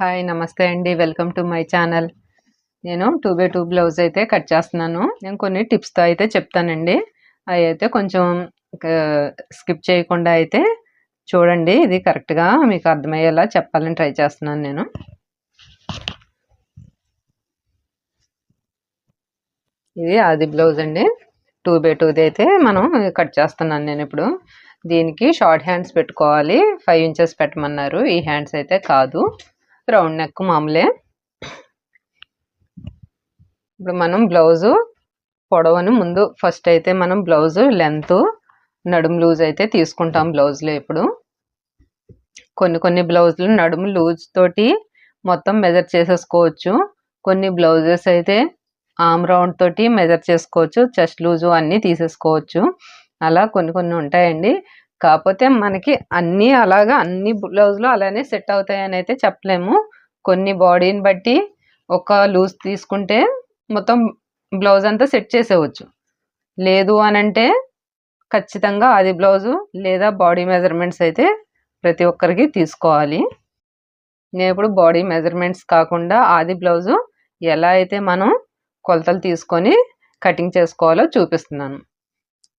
Hi నమస్తే అండి. Welcome to my channel. నేను 2x2 బ్లౌజ్ అయితే కట్ చేస్తున్నాను. నేను కొన్ని టిప్స్‌తో అయితే చెప్తానండి. అవి అయితే కొంచెం స్కిప్ చేయకుండా అయితే చూడండి. ఇది కరెక్ట్‌గా మీకు అర్థమయ్యేలా చెప్పాలని ట్రై చేస్తున్నాను నేను. ఇది ఆది బ్లౌజ్ అండి. 2x2ది అయితే మనం కట్ చేస్తున్నాను నేను ఇప్పుడు. దీనికి షార్ట్ హ్యాండ్స్ పెట్టుకోవాలి. 5 ఇంచెస్ పెట్టమన్నారు. ఈ హ్యాండ్స్ అయితే కాదు, రౌండ్ నెక్ మామూలే. ఇప్పుడు మనం బ్లౌజు పొడవను ముందు ఫస్ట్ అయితే మనం బ్లౌజు లెంత్ నడుము లూజ్ అయితే తీసుకుంటాం బ్లౌజ్లో. ఇప్పుడు కొన్ని బ్లౌజులు నడుము లూజ్ తోటి మొత్తం మెజర్ చేసేసుకోవచ్చు. కొన్ని బ్లౌజెస్ అయితే ఆమ్ రౌండ్ తోటి మెజర్ చేసుకోవచ్చు, చెస్ట్ లూజు అన్నీ తీసేసుకోవచ్చు. అలా కొన్ని ఉంటాయండి. కాకపోతే మనకి అన్ని బ్లౌజులు అలానే సెట్ అవుతాయని అయితే చెప్పలేము. కొన్ని బాడీని బట్టి ఒక లూజ్ తీసుకుంటే మొత్తం బ్లౌజ్ అంతా సెట్ చేసేవచ్చు. లేదు అనంటే ఖచ్చితంగా ఆది బ్లౌజు లేదా బాడీ మెజర్మెంట్స్ అయితే ప్రతి ఒక్కరికి తీసుకోవాలి. నేను ఇప్పుడు బాడీ మెజర్మెంట్స్ కాకుండా ఆది బ్లౌజు ఎలా అయితే మనం కొలతలు తీసుకొని కటింగ్ చేసుకోవాలో చూపిస్తున్నాను.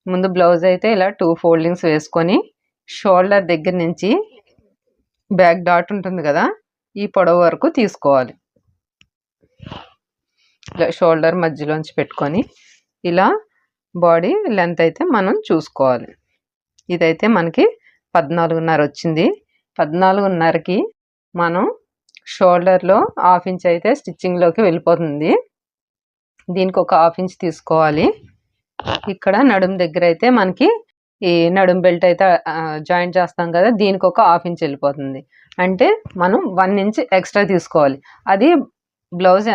ముందు బ్లౌజ్ అయితే ఇలా 2 ఫోల్డింగ్స్ వేసుకొని షోల్డర్ దగ్గర నుంచి బ్యాక్ డాట్ ఉంటుంది కదా, ఈ పొడవు వరకు తీసుకోవాలి. ఇలా షోల్డర్ మధ్యలోంచి పెట్టుకొని ఇలా బాడీ లెంత్ అయితే మనం చూసుకోవాలి. ఇదైతే మనకి 14.5 వచ్చింది. 14.5కి మనం షోల్డర్లో 1/2 ఇంచ్ అయితే స్టిచ్చింగ్లోకి వెళ్ళిపోతుంది. దీనికి ఒక 1/2 ఇంచ్ తీసుకోవాలి. ఇక్కడ నడుము దగ్గర అయితే మనకి ఈ నడుము బెల్ట్ అయితే జాయింట్ చేస్తాం కదా, దీనికి ఒక 1/2 ఇంచ్ వెళ్ళిపోతుంది. అంటే మనం 1 ఇంచ్ ఎక్స్ట్రా తీసుకోవాలి. అది బ్లౌజ్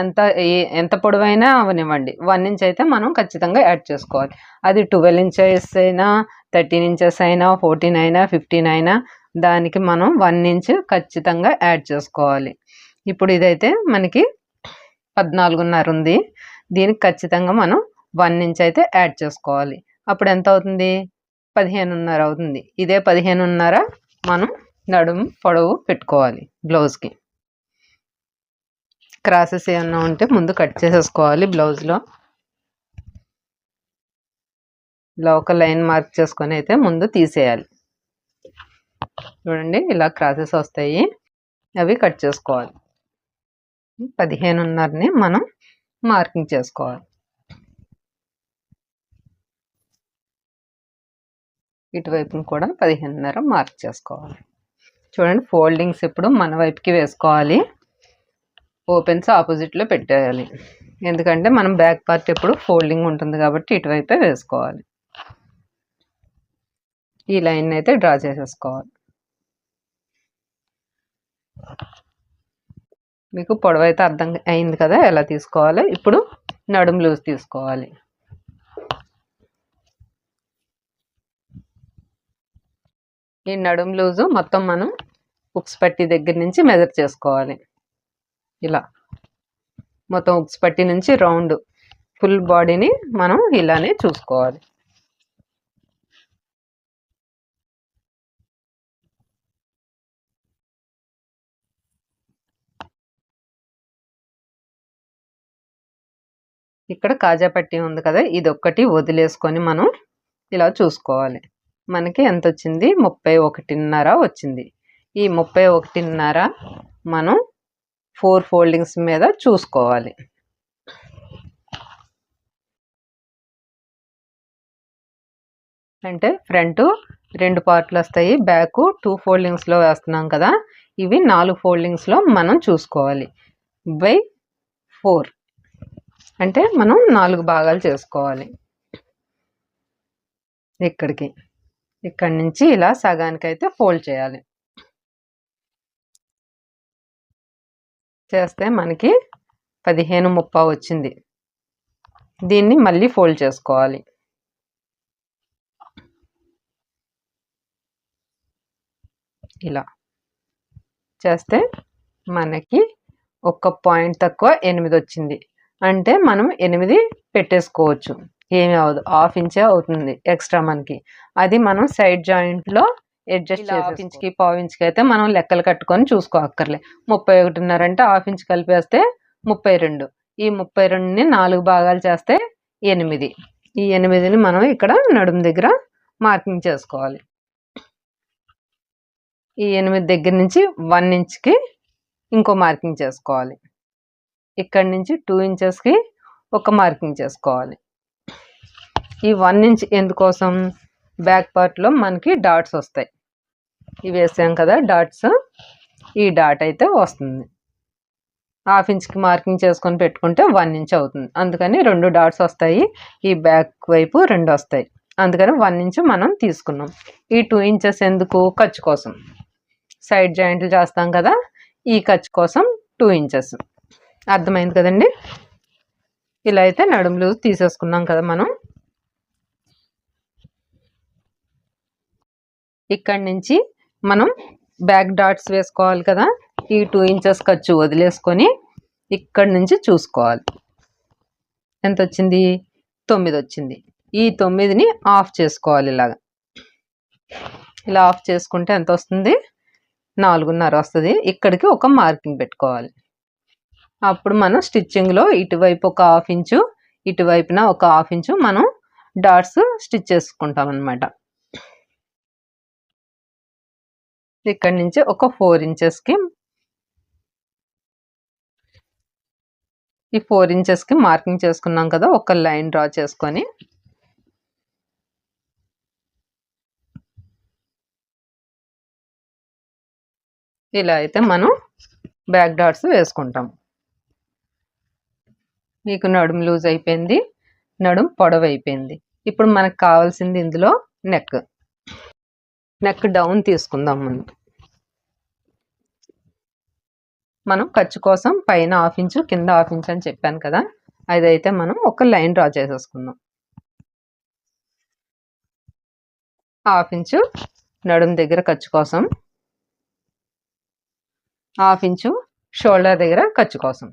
ఎంత పొడవైనా అవనివ్వండి, 1 ఇంచ్ అయితే మనం ఖచ్చితంగా యాడ్ చేసుకోవాలి. అది 12 ఇంచెస్ అయినా, 13 ఇంచెస్ అయినా, 14 అయినా, 15 అయినా దానికి మనం 1 ఇంచ్ ఖచ్చితంగా యాడ్ చేసుకోవాలి. ఇప్పుడు ఇదైతే మనకి 14.5 ఉంది. దీనికి ఖచ్చితంగా మనం 1 ఇంచ్ అయితే యాడ్ చేసుకోవాలి. అప్పుడు ఎంత అవుతుంది? 15.5 అవుతుంది. ఇదే 15.5 మనం నడుము పొడవు పెట్టుకోవాలి బ్లౌజ్కి. క్రాసెస్ ఏమన్నా ఉంటే ముందు కట్ చేసేసుకోవాలి బ్లౌజ్లో. ఇలా ఒక లైన్ మార్క్ చేసుకొని అయితే ముందు తీసేయాలి. చూడండి, ఇలా క్రాసెస్ వస్తాయి, అవి కట్ చేసుకోవాలి. 15.5ని మనం మార్కింగ్ చేసుకోవాలి. ఇటువైపును కూడా 15.5 మార్క్ చేసుకోవాలి. చూడండి, ఫోల్డింగ్స్ ఇప్పుడు మన వైపుకి వేసుకోవాలి. ఓపెన్స్ ఆపోజిట్లో పెట్టేయాలి. ఎందుకంటే మనం బ్యాక్ పార్ట్ ఎప్పుడు ఫోల్డింగ్ ఉంటుంది కాబట్టి ఇటువైపే వేసుకోవాలి. ఈ లైన్ అయితే డ్రా చేసేసుకోవాలి. మీకు పొడవైతే అర్థం అయింది కదా ఎలా తీసుకోవాలి. ఇప్పుడు నడుము లూజ్ తీసుకోవాలి. ఈ నడుము లూజు మొత్తం మనం ఉక్స్ పట్టి దగ్గర నుంచి మెజర్ చేసుకోవాలి. ఇలా మొత్తం ఉక్స్ పట్టి నుంచి రౌండ్ ఫుల్ బాడీని మనం ఇలానే చూసుకోవాలి. ఇక్కడ కాజా పట్టి ఉంది కదా, ఇది ఒక్కటి వదిలేసుకొని మనం ఇలా చూసుకోవాలి. మనకి ఎంత వచ్చింది? 31.5 వచ్చింది. ఈ 31.5 మనం 4 ఫోల్డింగ్స్ మీద చూసుకోవాలి. అంటే ఫ్రంట్ 2 పార్ట్లు వస్తాయి, బ్యాక్ 2 ఫోల్డింగ్స్లో వేస్తున్నాం కదా, ఇవి 4 ఫోల్డింగ్స్లో మనం చూసుకోవాలి. బై 4 అంటే మనం 4 భాగాలు చేసుకోవాలి. ఇక్కడి నుంచి ఇలా సగానికైతే ఫోల్డ్ చేయాలి. చేస్తే మనకి 15.5 వచ్చింది. దీన్ని మళ్ళీ ఫోల్డ్ చేసుకోవాలి. ఇలా చేస్తే మనకి ఒక పాయింట్ తక్కువ 8 వచ్చింది. అంటే మనం 8 పెట్టేసుకోవచ్చు, ఏమి అవ్వదు. 1/2 ఇంచే అవుతుంది ఎక్స్ట్రా మనకి. అది మనం సైడ్ జాయింట్లో అడ్జస్ట్ చేసి హాఫ్ ఇంచ్కి పావు ఇంచ్కి అయితే మనం లెక్కలు కట్టుకొని చూసుకోక్కర్లే. 31.5 అంటే హాఫ్ ఇంచ్ కలిపేస్తే 32. ఈ 32ని 4 భాగాలు చేస్తే 8. ఈ 8ని మనం ఇక్కడ నడుము దగ్గర మార్కింగ్ చేసుకోవాలి. ఈ 8 దగ్గర నుంచి 1 ఇంచ్కి ఇంకో మార్కింగ్ చేసుకోవాలి. ఇక్కడ నుంచి 2 ఇంచెస్కి ఒక మార్కింగ్ చేసుకోవాలి. ఈ 1 ఇంచ్ ఎందుకోసం, బ్యాక్ పార్ట్లో మనకి డాట్స్ వస్తాయి. ఇవి వేసాం కదా డాట్స్, ఈ డాట్ అయితే వస్తుంది. హాఫ్ ఇంచ్కి మార్కింగ్ చేసుకొని పెట్టుకుంటే 1 ఇంచ్ అవుతుంది. అందుకని 2 డాట్స్ వస్తాయి. ఈ బ్యాక్ వైపు 2 వస్తాయి. అందుకని 1 ఇంచ్ మనం తీసుకున్నాం. ఈ 2 ఇంచెస్ ఎందుకు, ఖర్చు కోసం. సైడ్ జాయింట్లు చేస్తాం కదా, ఈ ఖర్చు కోసం 2 ఇంచెస్. అర్థమైంది కదండి. ఇలా అయితే నడుము లూజ్ తీసేసుకున్నాం కదా మనం. ఇక్కడి నుంచి మనం బ్యాక్ డాట్స్ వేసుకోవాలి కదా. ఈ 2 ఇంచెస్ ఖర్చు వదిలేసుకొని ఇక్కడి నుంచి చూసుకోవాలి. ఎంత వచ్చింది, 9 వచ్చింది. ఈ 9ని ఆఫ్ చేసుకోవాలి. ఇలా ఆఫ్ చేసుకుంటే ఎంత వస్తుంది, 4.5 వస్తుంది. ఇక్కడికి ఒక మార్కింగ్ పెట్టుకోవాలి. అప్పుడు మనం స్టిచ్చింగ్లో ఇటువైపు ఒక హాఫ్ ఇంచు, ఇటువైపున ఒక హాఫ్ ఇంచు మనం డాట్స్ స్టిచ్ చేసుకుంటాం అన్నమాట. ఇక్కడి నుంచి ఒక 4 ఇంచెస్కి, ఈ 4 ఇంచెస్కి మార్కింగ్ చేసుకున్నాం కదా, ఒక లైన్ డ్రా చేసుకొని ఇలా అయితే మనం బ్యాక్ డాట్స్ వేసుకుంటాం. మీకు నడుము లూజ్ అయిపోయింది, నడుము పొడవు అయిపోయింది. ఇప్పుడు మనకు కావాల్సింది ఇందులో నెక్ డౌన్ తీసుకుందాం. ముందు మనం ఖర్చు కోసం పైన హాఫ్ ఇంచు, కింద హాఫ్ ఇంచు అని చెప్పాను కదా, అదైతే మనం ఒక లైన్ డ్రా చేసేసుకుందాం. హాఫ్ ఇంచు నడుము దగ్గర ఖర్చు కోసం, హాఫ్ ఇంచు షోల్డర్ దగ్గర ఖర్చు కోసం.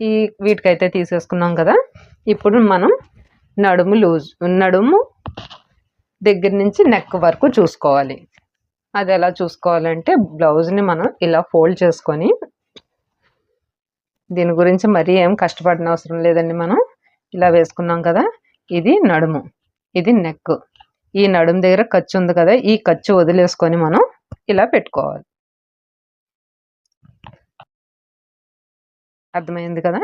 ఈ వీటికైతే తీసేసుకున్నాం కదా. ఇప్పుడు మనం నడుము దగ్గర నుంచి నెక్ వరకు చూసుకోవాలి. అది ఎలా చూసుకోవాలంటే, బ్లౌజ్ని మనం ఇలా ఫోల్డ్ చేసుకొని, దీని గురించి మరీ ఏం కష్టపడిన అవసరం లేదండి. మనం ఇలా వేసుకున్నాం కదా, ఇది నడుము, ఇది నెక్. ఈ నడుము దగ్గర ఖర్చు ఉంది కదా, ఈ ఖర్చు వదిలేసుకొని మనం ఇలా పెట్టుకోవాలి. అర్థమైంది కదా.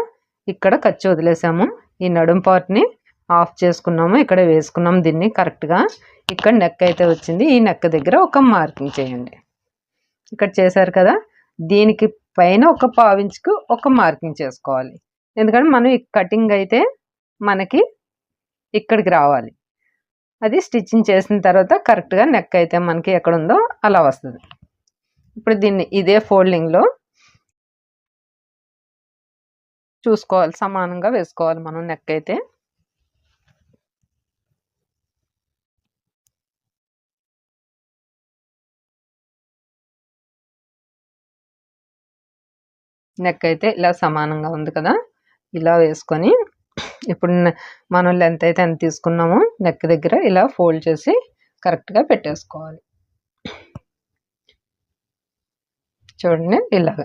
ఇక్కడ ఖర్చు వదిలేసాము, ఈ నడుము పార్ట్ని ఆఫ్ చేసుకున్నాము, ఇక్కడ వేసుకున్నాము దీన్ని కరెక్ట్గా. ఇక్కడ నెక్ అయితే వచ్చింది. ఈ నెక్ దగ్గర ఒక మార్కింగ్ చేయండి. ఇక్కడ చేశారు కదా, దీనికి పైన ఒక పావించుకు ఒక మార్కింగ్ చేసుకోవాలి. ఎందుకంటే మనం ఈ కటింగ్ అయితే మనకి ఇక్కడికి రావాలి. అది స్టిచ్చింగ్ చేసిన తర్వాత కరెక్ట్గా నెక్ అయితే మనకి ఎక్కడ ఉందో అలా వస్తుంది. ఇప్పుడు దీన్ని ఇదే ఫోల్డింగ్లో చూసుకోవాలి, సమానంగా వేసుకోవాలి మనం నెక్ అయితే. నెక్ అయితే ఇలా సమానంగా ఉంది కదా, ఇలా వేసుకొని ఇప్పుడు మనం లెంత్ అయితే ఎంత తీసుకున్నామో నెక్ దగ్గర ఇలా ఫోల్డ్ చేసి కరెక్ట్గా పెట్టేసుకోవాలి. చూడండి, ఇలాగ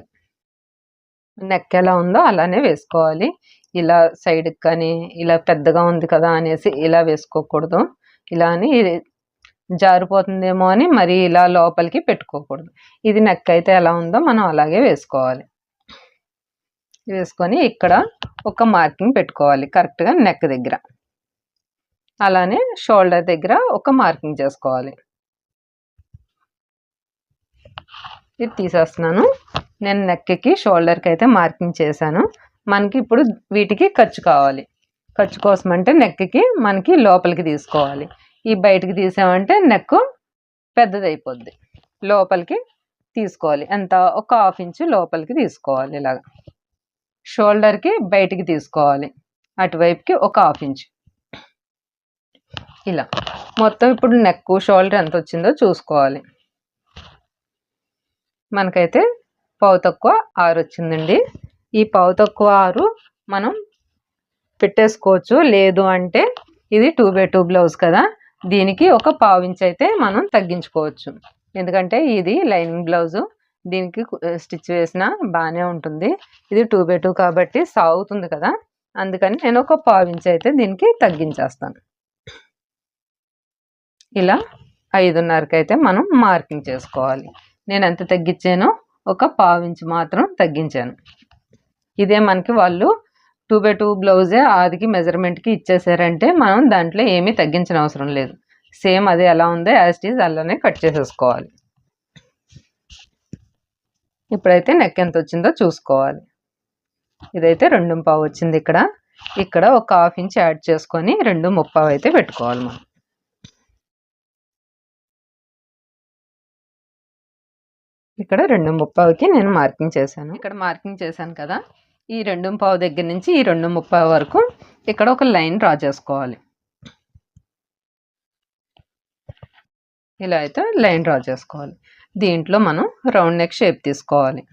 నెక్ ఎలా ఉందో అలానే వేసుకోవాలి. ఇలా సైడ్కి కానీ ఇలా పెద్దగా ఉంది కదా అనేసి ఇలా వేసుకోకూడదు. ఇలా అని జారిపోతుందేమో అని మరి ఇలా లోపలికి పెట్టుకోకూడదు. ఇది నెక్ అయితే ఎలా ఉందో మనం అలాగే వేసుకోవాలి. వేసుకొని ఇక్కడ ఒక మార్కింగ్ పెట్టుకోవాలి కరెక్ట్గా నెక్ దగ్గర. అలానే షోల్డర్ దగ్గర ఒక మార్కింగ్ చేసుకోవాలి. ఇది తీసేస్తున్నాను. నేను నెక్కి షోల్డర్కి అయితే మార్కింగ్ చేశాను. మనకి ఇప్పుడు వీటికి ఖర్చు కావాలి. ఖర్చు కోసం అంటే నెక్కి మనకి లోపలికి తీసుకోవాలి. ఈ బయటికి తీసామంటే నెక్ పెద్దదైపోద్ది. లోపలికి తీసుకోవాలి. ఎంత, ఒక హాఫ్ ఇంచు లోపలికి తీసుకోవాలి. ఇలాగ షోల్డర్కి బయటికి తీసుకోవాలి, అటువైపుకి ఒక హాఫ్ ఇంచు. ఇలా మొత్తం ఇప్పుడు నెక్ షోల్డర్ ఎంత వచ్చిందో చూసుకోవాలి. మనకైతే పావు తక్కువ 6 వచ్చిందండి. ఈ పావు తక్కువ 6 మనం పెట్టేసుకోవచ్చు. లేదు అంటే ఇది 2x2 బ్లౌజ్ కదా, దీనికి ఒక పావు ఇంచ్ అయితే మనం తగ్గించుకోవచ్చు. ఎందుకంటే ఇది లైనింగ్ బ్లౌజు, దీనికి స్టిచ్ వేసినా బాగానే ఉంటుంది. ఇది 2x2 కాబట్టి సాగుతుంది కదా, అందుకని నేను ఒక 1/2 ఇంచ్ అయితే దీనికి తగ్గించేస్తాను. ఇలా 5:30కి అయితే మనం మార్కింగ్ చేసుకోవాలి. నేను ఎంత తగ్గించానో ఒక 1/2 ఇంచ్ మాత్రం తగ్గించాను. ఇదే మనకి వాళ్ళు 2x2 బ్లౌజే ఆదికి మెజర్మెంట్కి ఇచ్చేసారంటే మనం దాంట్లో ఏమీ తగ్గించిన అవసరం లేదు. సేమ్ అది ఎలా ఉందో యాజ్ ఇట్ ఈజ్ అలానే కట్ చేసేసుకోవాలి. ఇప్పుడైతే నెక్ ఎంత వచ్చిందో చూసుకోవాలి. ఇదైతే 2:15 వచ్చింది. ఇక్కడ ఒక 1/2 ఇంచ్ యాడ్ చేసుకొని 2:30 అయితే పెట్టుకోవాలి మనం. ఇక్కడ 2:30కి నేను మార్కింగ్ చేశాను. ఇక్కడ మార్కింగ్ చేశాను కదా, ఈ 2:15 దగ్గర నుంచి ఈ 2:30 వరకు ఇక్కడ ఒక లైన్ డ్రా చేసుకోవాలి. ఇలా అయితే లైన్ డ్రా చేసుకోవాలి. దీంట్లో మనం రౌండ్ నెక్ షేప్ తీసుకోవాలి.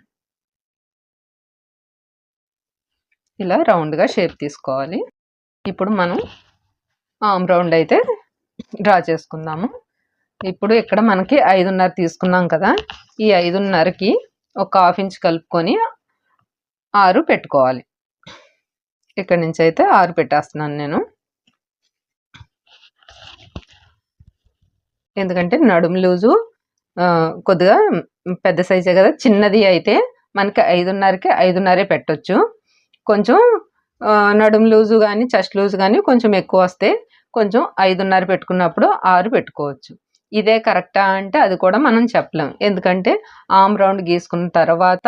ఇలా రౌండ్గా షేప్ తీసుకోవాలి. ఇప్పుడు మనం ఆర్మ్ రౌండ్ అయితే డ్రా చేసుకుందాము. ఇప్పుడు ఇక్కడ మనకి 5:30 తీసుకున్నాం కదా, ఈ 5:30కి ఒక 1/2 ఇంచ్ కలుపుకొని 6 పెట్టుకోవాలి. ఇక్కడ నుంచి అయితే 6 పెట్టేస్తున్నాను నేను. ఎందుకంటే నడుము లూజు కొద్దిగా పెద్ద సైజే కదా, చిన్నది అయితే మనకి 5:30కి 5:30 పెట్టొచ్చు. కొంచెం నడుము లూజు కానీ చెస్ట్ లూజు కానీ కొంచెం ఎక్కువ వస్తే కొంచెం 5:30 పెట్టుకున్నప్పుడు 6 పెట్టుకోవచ్చు. ఇదే కరెక్టా అంటే అది కూడా మనం చెప్పలేం. ఎందుకంటే ఆర్మ్ రౌండ్ గీసుకున్న తర్వాత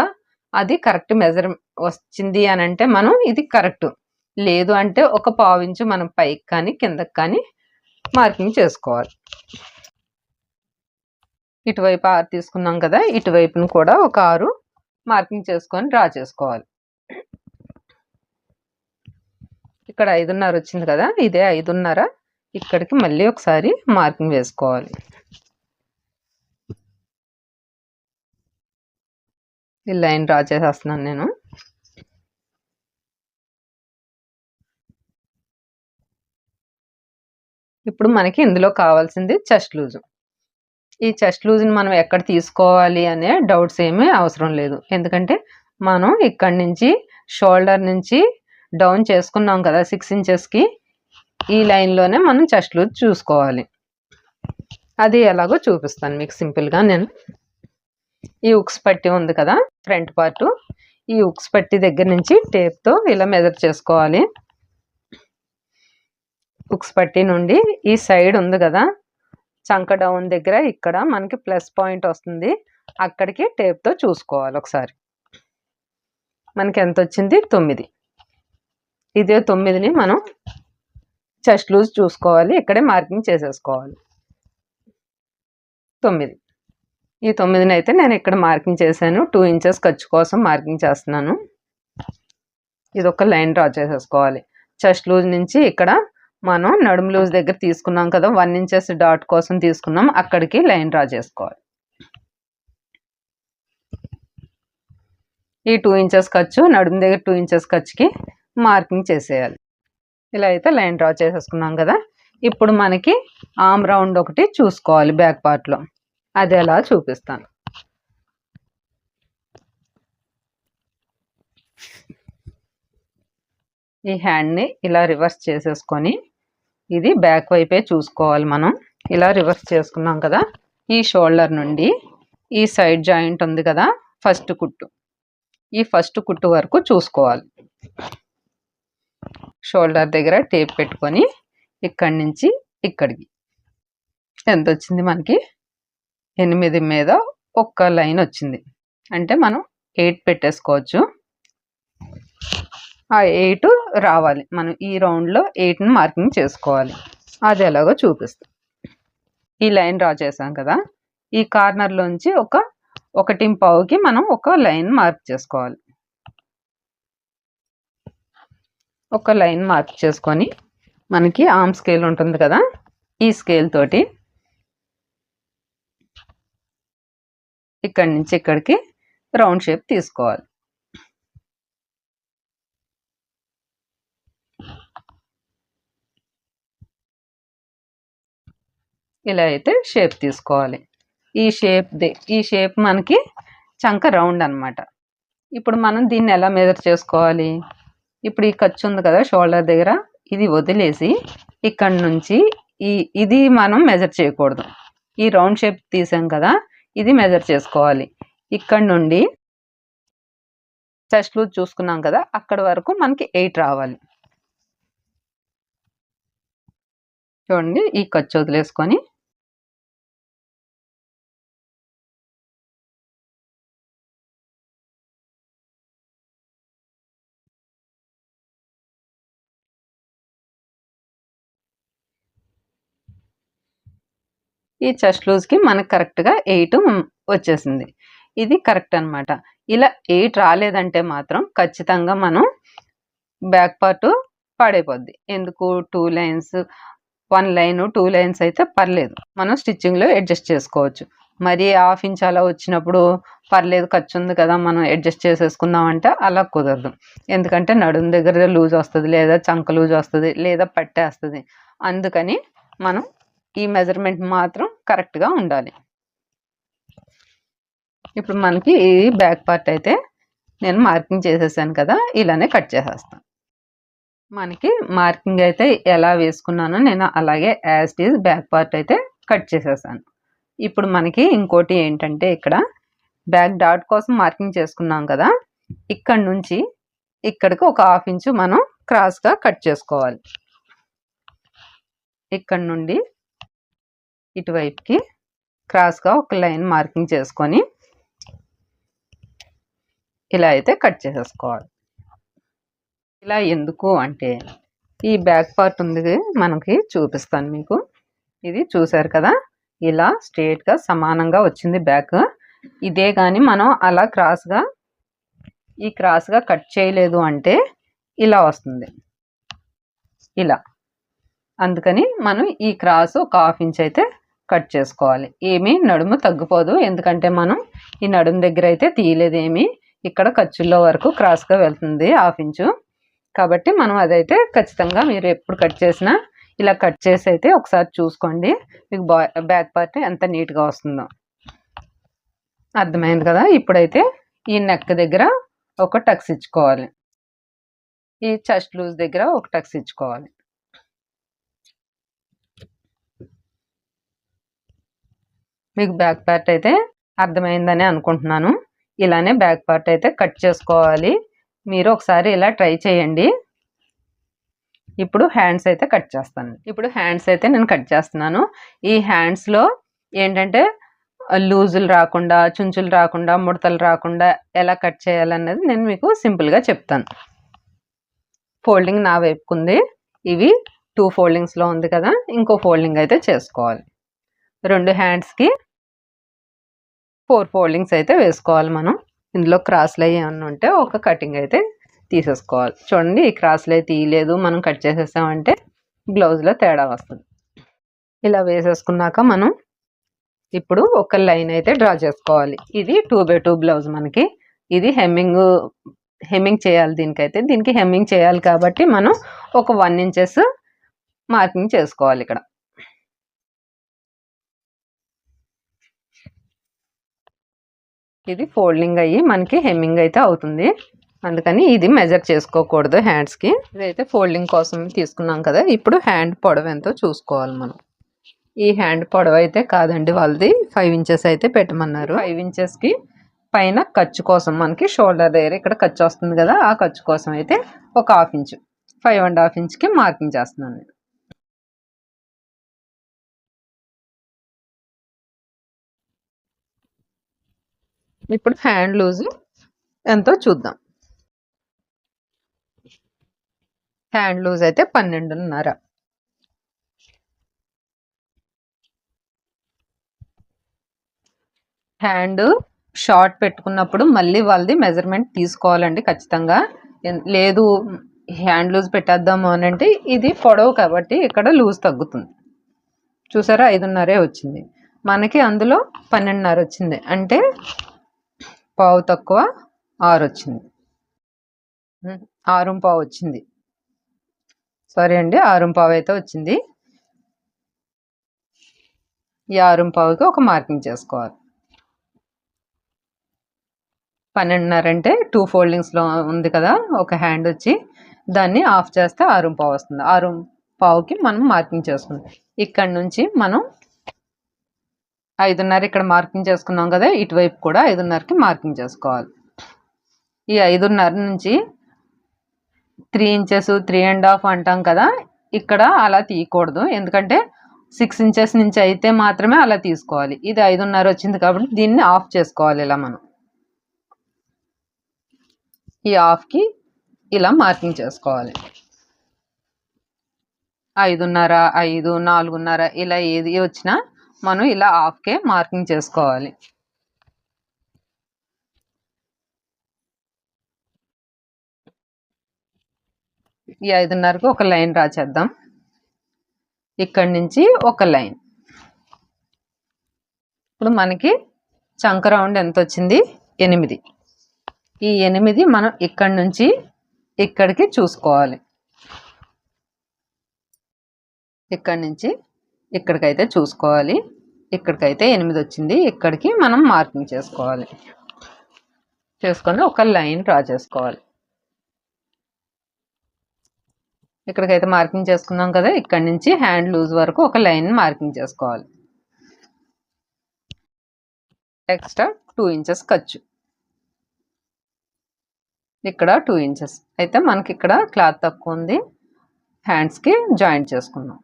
అది కరెక్ట్ మెజర్ వచ్చింది అని అంటే మనం ఇది కరెక్ట్, లేదు అంటే ఒక 1/2 ఇంచు మనం పైకి కానీ కిందకి కానీ మార్కింగ్ చేసుకోవాలి. ఇటువైపు 6 తీసుకున్నాం కదా, ఇటువైపును కూడా ఒక 6 మార్కింగ్ చేసుకొని డ్రా చేసుకోవాలి. ఇక్కడ 5:30 వచ్చింది కదా, ఇదే 5:30 ఇక్కడికి మళ్ళీ ఒకసారి మార్కింగ్ వేసుకోవాలి. ఈ లైన్ డ్రా చేసేస్తున్నాను నేను. ఇప్పుడు మనకి ఇందులో కావాల్సింది చెస్ట్ లూజు. ఈ చెస్ట్ లూజ్ని మనం ఎక్కడ తీసుకోవాలి అనే డౌట్స్ ఏమీ అవసరం లేదు. ఎందుకంటే మనం ఇక్కడి నుంచి షోల్డర్ నుంచి డౌన్ చేసుకున్నాం కదా 6 ఇంచెస్కి, ఈ లైన్లోనే మనం చెస్ట్ లూజ్ చూసుకోవాలి. అది ఎలాగో చూపిస్తాను మీకు సింపుల్గా. నేను ఈ ఉక్స్ పట్టి ఉంది కదా ఫ్రంట్ పార్ట్, ఈ ఉక్స్ పట్టి దగ్గర నుంచి టేప్తో ఇలా మెజర్ చేసుకోవాలి. ఉక్స్ పట్టి నుండి ఈ సైడ్ ఉంది కదా చంక డౌన్ దగ్గర ఇక్కడ మనకి ప్లస్ పాయింట్ వస్తుంది, అక్కడికి టేప్తో చూసుకోవాలి ఒకసారి. మనకి ఎంత వచ్చింది? 9. ఇదే 9ని మనం చెస్ట్ లూజ్ చూసుకోవాలి, ఇక్కడే మార్కింగ్ చేసేసుకోవాలి. 9. ఈ 9ని అయితే నేను ఇక్కడ మార్కింగ్ చేశాను. 2 ఇంచెస్ ఖర్చు కోసం మార్కింగ్ చేస్తున్నాను. ఇది ఒక లైన్ డ్రా చేసేసుకోవాలి. చెస్ట్ లూజ్ నుంచి ఇక్కడ మనం నడుము లూజ్ దగ్గర తీసుకున్నాం కదా 1 ఇంచెస్ డాట్ కోసం తీసుకున్నాం, అక్కడికి లైన్ డ్రా చేసుకోవాలి. ఈ 2 ఇంచెస్ ఖర్చు నడుము దగ్గర 2 ఇంచెస్ ఖర్చుకి మార్కింగ్ చేసేయాలి. ఇలా అయితే లైన్ డ్రా చేసేసుకున్నాం కదా. ఇప్పుడు మనకి ఆర్మ్ రౌండ్ ఒకటి చూసుకోవాలి బ్యాక్ పార్ట్లో, అది ఎలా చూపిస్తాను. ఈ హ్యాండ్ని ఇలా రివర్స్ చేసేసుకొని ఇది బ్యాక్ వైపే చూసుకోవాలి మనం. ఇలా రివర్స్ చేసుకున్నాం కదా, ఈ షోల్డర్ నుండి ఈ సైడ్ జాయింట్ ఉంది కదా ఫస్ట్ కుట్టు, ఈ ఫస్ట్ కుట్టు వరకు చూసుకోవాలి. షోల్డర్ దగ్గర టేప్ పెట్టుకొని ఇక్కడి నుంచి ఇక్కడికి ఎంత వచ్చింది మనకి? 8 మీద ఒక్క లైన్ వచ్చింది, అంటే మనం 8 పెట్టేసుకోవచ్చు. ఆ 8 రావాలి, మనం ఈ రౌండ్లో 8ని మార్కింగ్ చేసుకోవాలి. అది ఎలాగో చూపిస్తాం. ఈ లైన్ డ్రా చేసాం కదా, ఈ కార్నర్లోంచి 1.5కి మనం ఒక లైన్ మార్క్ చేసుకోవాలి. ఒక లైన్ మార్క్ చేసుకొని మనకి ఆర్మ్ స్కేల్ ఉంటుంది కదా, ఈ స్కేల్ తోటి ఇక్కడి నుంచి ఇక్కడికి రౌండ్ షేప్ తీసుకోవాలి. ఇలా అయితే షేప్ తీసుకోవాలి. ఈ షేప్ మనకి చంక రౌండ్ అన్నమాట. ఇప్పుడు మనం దీన్ని ఎలా మెజర్ చేసుకోవాలి? ఇప్పుడు ఈ ఖర్చు ఉంది కదా షోల్డర్ దగ్గర, ఇది వదిలేసి ఇక్కడ నుంచి ఇది మనం మెజర్ చేయకూడదు. ఈ రౌండ్ షేప్ తీసాం కదా, ఇది మెజర్ చేసుకోవాలి. ఇక్కడ నుండి చెస్ట్ లూజ్ చూసుకున్నాం కదా, అక్కడ వరకు మనకి 8 రావాలి. చూడండి, ఈ ఖర్చు వదిలేసుకొని ఈ చెస్ట్ లూజ్కి మనకు కరెక్ట్గా 8 వచ్చేసింది. ఇది కరెక్ట్ అనమాట. ఇలా 8 రాలేదంటే మాత్రం ఖచ్చితంగా మనం బ్యాక్ పార్ట్ పాడైపోద్ది. ఎందుకు? 2 లైన్స్, 1 లైన్, 2 లైన్స్ అయితే పర్లేదు, మనం స్టిచ్చింగ్లో అడ్జస్ట్ చేసుకోవచ్చు. మరి 1/2 ఇంచ్ అలా వచ్చినప్పుడు పర్లేదు, ఖర్చు ఉంది కదా మనం అడ్జస్ట్ చేసేసుకుందాం అంటే అలా కుదరదు. ఎందుకంటే నడుం దగ్గర లూజ్ వస్తుంది, లేదా చంక లూజ్ వస్తుంది, లేదా పట్టేస్తుంది. అందుకని మనం ఈ మెజర్మెంట్ మాత్రం కరెక్ట్గా ఉండాలి. ఇప్పుడు మనకి ఈ బ్యాక్ పార్ట్ అయితే నేను మార్కింగ్ చేసేసాను కదా, ఇలానే కట్ చేసేస్తాను. మనకి మార్కింగ్ అయితే ఎలా వేసుకున్నానో నేను అలాగే as it is back part అయితే కట్ చేసేసాను. ఇప్పుడు మనకి ఇంకోటి ఏంటంటే, ఇక్కడ బ్యాక్ డాట్ కోసం మార్కింగ్ చేసుకున్నాం కదా, ఇక్కడ నుంచి ఇక్కడికి ఒక 1/2 ఇంచు మనం క్రాస్గా కట్ చేసుకోవాలి. ఇక్కడ నుండి ఇటువైపుకి క్రాస్గా ఒక లైన్ మార్కింగ్ చేసుకొని ఇలా అయితే కట్ చేసేసుకోవాలి. ఇలా ఎందుకు అంటే, ఈ బ్యాక్ పార్ట్ ఉంది మనకి, చూపిస్తాను మీకు. ఇది చూసారు కదా, ఇలా స్ట్రేట్గా సమానంగా వచ్చింది బ్యాక్. ఇదే కానీ మనం అలా క్రాస్గా కట్ చేయలేదు అంటే ఇలా వస్తుంది, ఇలా. అందుకని మనం ఈ క్రాస్ ఒక 1/2 ఇంచ్ అయితే కట్ చేసుకోవాలి. ఏమీ నడుము తగ్గిపోదు, ఎందుకంటే మనం ఈ నడుము దగ్గర అయితే తీయలేదేమి, ఇక్కడ ఖర్చుల్లో వరకు క్రాస్గా వెళ్తుంది 1/2 ఇంచు. కాబట్టి మనం అదైతే ఖచ్చితంగా మీరు ఎప్పుడు కట్ చేసినా ఇలా కట్ చేసి అయితే ఒకసారి చూసుకోండి, మీకు బ్యాక్ పార్ట్ ఎంత నీట్గా వస్తుందో. అర్థమైంది కదా? ఇప్పుడైతే ఈ నెక్ దగ్గర ఒక టక్స్ ఇచ్చుకోవాలి, ఈ చెస్ట్ లూజ్ దగ్గర ఒక టక్స్ ఇచ్చుకోవాలి. మీకు బ్యాక్ పార్ట్ అయితే అర్థమైందని అనుకుంటున్నాను. ఇలానే బ్యాక్ పార్ట్ అయితే కట్ చేసుకోవాలి. మీరు ఒకసారి ఇలా ట్రై చేయండి. ఇప్పుడు హ్యాండ్స్ అయితే కట్ చేస్తాను. ఇప్పుడు హ్యాండ్స్ అయితే నేను కట్ చేస్తున్నాను. ఈ హ్యాండ్స్లో ఏంటంటే లూజులు రాకుండా, చుంచులు రాకుండా, ముడతలు రాకుండా ఎలా కట్ చేయాలన్నది నేను మీకు సింపుల్గా చెప్తాను. ఫోల్డింగ్ నా వైపుకుంది, ఇవి 2 ఫోల్డింగ్స్లో ఉంది కదా, ఇంకో ఫోల్డింగ్ అయితే చేసుకోవాలి. 2 హ్యాండ్స్కి 4 ఫోల్డింగ్స్ అయితే వేసుకోవాలి మనం. ఇందులో క్రాస్లు అవి ఏమన్నా ఉంటే ఒక కటింగ్ అయితే తీసేసుకోవాలి. చూడండి, ఈ క్రాస్లు అయితే తీయలేదు, మనం కట్ చేసేసామంటే బ్లౌజ్లో తేడా వస్తుంది. ఇలా వేసేసుకున్నాక మనం ఇప్పుడు ఒక లైన్ అయితే డ్రా చేసుకోవాలి. ఇది 2x2 బ్లౌజ్ మనకి. ఇది హెమ్మింగ్ చేయాలి. దీనికి హెమ్మింగ్ చేయాలి కాబట్టి మనం ఒక 1 ఇంచెస్ మార్కింగ్ చేసుకోవాలి. ఇక్కడ ఇది ఫోల్డింగ్ అయ్యి మనకి హెమ్మింగ్ అయితే అవుతుంది, అందుకని ఇది మెజర్ చేసుకోకూడదు హ్యాండ్స్కి. ఇదైతే ఫోల్డింగ్ కోసం తీసుకున్నాం కదా. ఇప్పుడు హ్యాండ్ పొడవు ఎంతో చూసుకోవాలి మనం. ఈ హ్యాండ్ పొడవు అయితే కాదండి, వాళ్ళది 5 ఇంచెస్ అయితే పెట్టమన్నారు. 5 ఇంచెస్కి పైన ఖర్చు కోసం మనకి షోల్డర్ దగ్గర ఇక్కడ ఖర్చు వస్తుంది కదా, ఆ ఖర్చు కోసం అయితే ఒక 1/2 ఇంచు, 5.5 ఇంచ్కి మార్కింగ్ చేస్తున్నాను నేను. ఇప్పుడు హ్యాండ్ లూజ్ ఎంతో చూద్దాం. హ్యాండ్ లూజ్ అయితే 12.5. హ్యాండ్ షార్ట్ పెట్టుకున్నప్పుడు మళ్ళీ వాళ్ళది మెజర్మెంట్ తీసుకోవాలండి ఖచ్చితంగా. లేదు హ్యాండ్ లూజ్ పెట్టేద్దాము అని అంటే ఇది పొడవు కాబట్టి ఇక్కడ లూజ్ తగ్గుతుంది. చూసారా, 5.5 వచ్చింది మనకి, అందులో 12.5 వచ్చింది, అంటే పావు తక్కువ 6 వచ్చింది. 6.5 వచ్చింది, సారీ అండి, 6.5 అయితే వచ్చింది. ఈ 6:15కి ఒక మార్కింగ్ చేసుకోవాలి. 12:30 అంటే 2 ఫోల్డింగ్స్లో ఉంది కదా, ఒక హ్యాండ్ వచ్చి దాన్ని ఆఫ్ చేస్తే 6:15 వస్తుంది. 6:15కి మనం మార్కింగ్ చేసుకుందాం. ఇక్కడ నుంచి మనం 5:30 ఇక్కడ మార్కింగ్ చేసుకున్నాం కదా, ఇటువైపు కూడా 5:30కి మార్కింగ్ చేసుకోవాలి. ఈ 5:30 నుంచి 3 ఇంచెస్ 3.5 అంటాం కదా, ఇక్కడ అలా తీయకూడదు. ఎందుకంటే 6 ఇంచెస్ నుంచి అయితే మాత్రమే అలా తీసుకోవాలి. ఇది 5:30 వచ్చింది కాబట్టి దీన్ని ఆఫ్ చేసుకోవాలి. ఇలా మనం ఈ హాఫ్కి ఇలా మార్కింగ్ చేసుకోవాలి. 5:30, 5, 4:30 ఇలా ఏది వచ్చినా మనం ఇలా హాఫ్కే మార్కింగ్ చేసుకోవాలి. ఈ 5:30కి ఒక లైన్ రాచేద్దాం. ఇక్కడి నుంచి ఒక లైన్. ఇప్పుడు మనకి చంక రౌండ్ ఎంత వచ్చింది? 8. ఈ 8 మనం ఇక్కడి నుంచి ఇక్కడికి చూసుకోవాలి. ఇక్కడి నుంచి ఇక్కడికైతే చూసుకోవాలి. ఇక్కడికైతే 8 వచ్చింది. ఇక్కడికి మనం మార్కింగ్ చేసుకోవాలి. చేసుకొని ఒక లైన్ డ్రా చేసుకోవాలి. ఇక్కడికైతే మార్కింగ్ చేసుకున్నాం కదా, ఇక్కడి నుంచి హ్యాండ్ లూజ్ వరకు ఒక లైన్ మార్కింగ్ చేసుకోవాలి. ఎక్స్ట్రా 2 ఇంచెస్ ఖర్చు. ఇక్కడ 2 ఇంచెస్ అయితే మనకి ఇక్కడ క్లాత్ తక్కువ ఉంది, హ్యాండ్స్కి జాయింట్ చేసుకుందాం.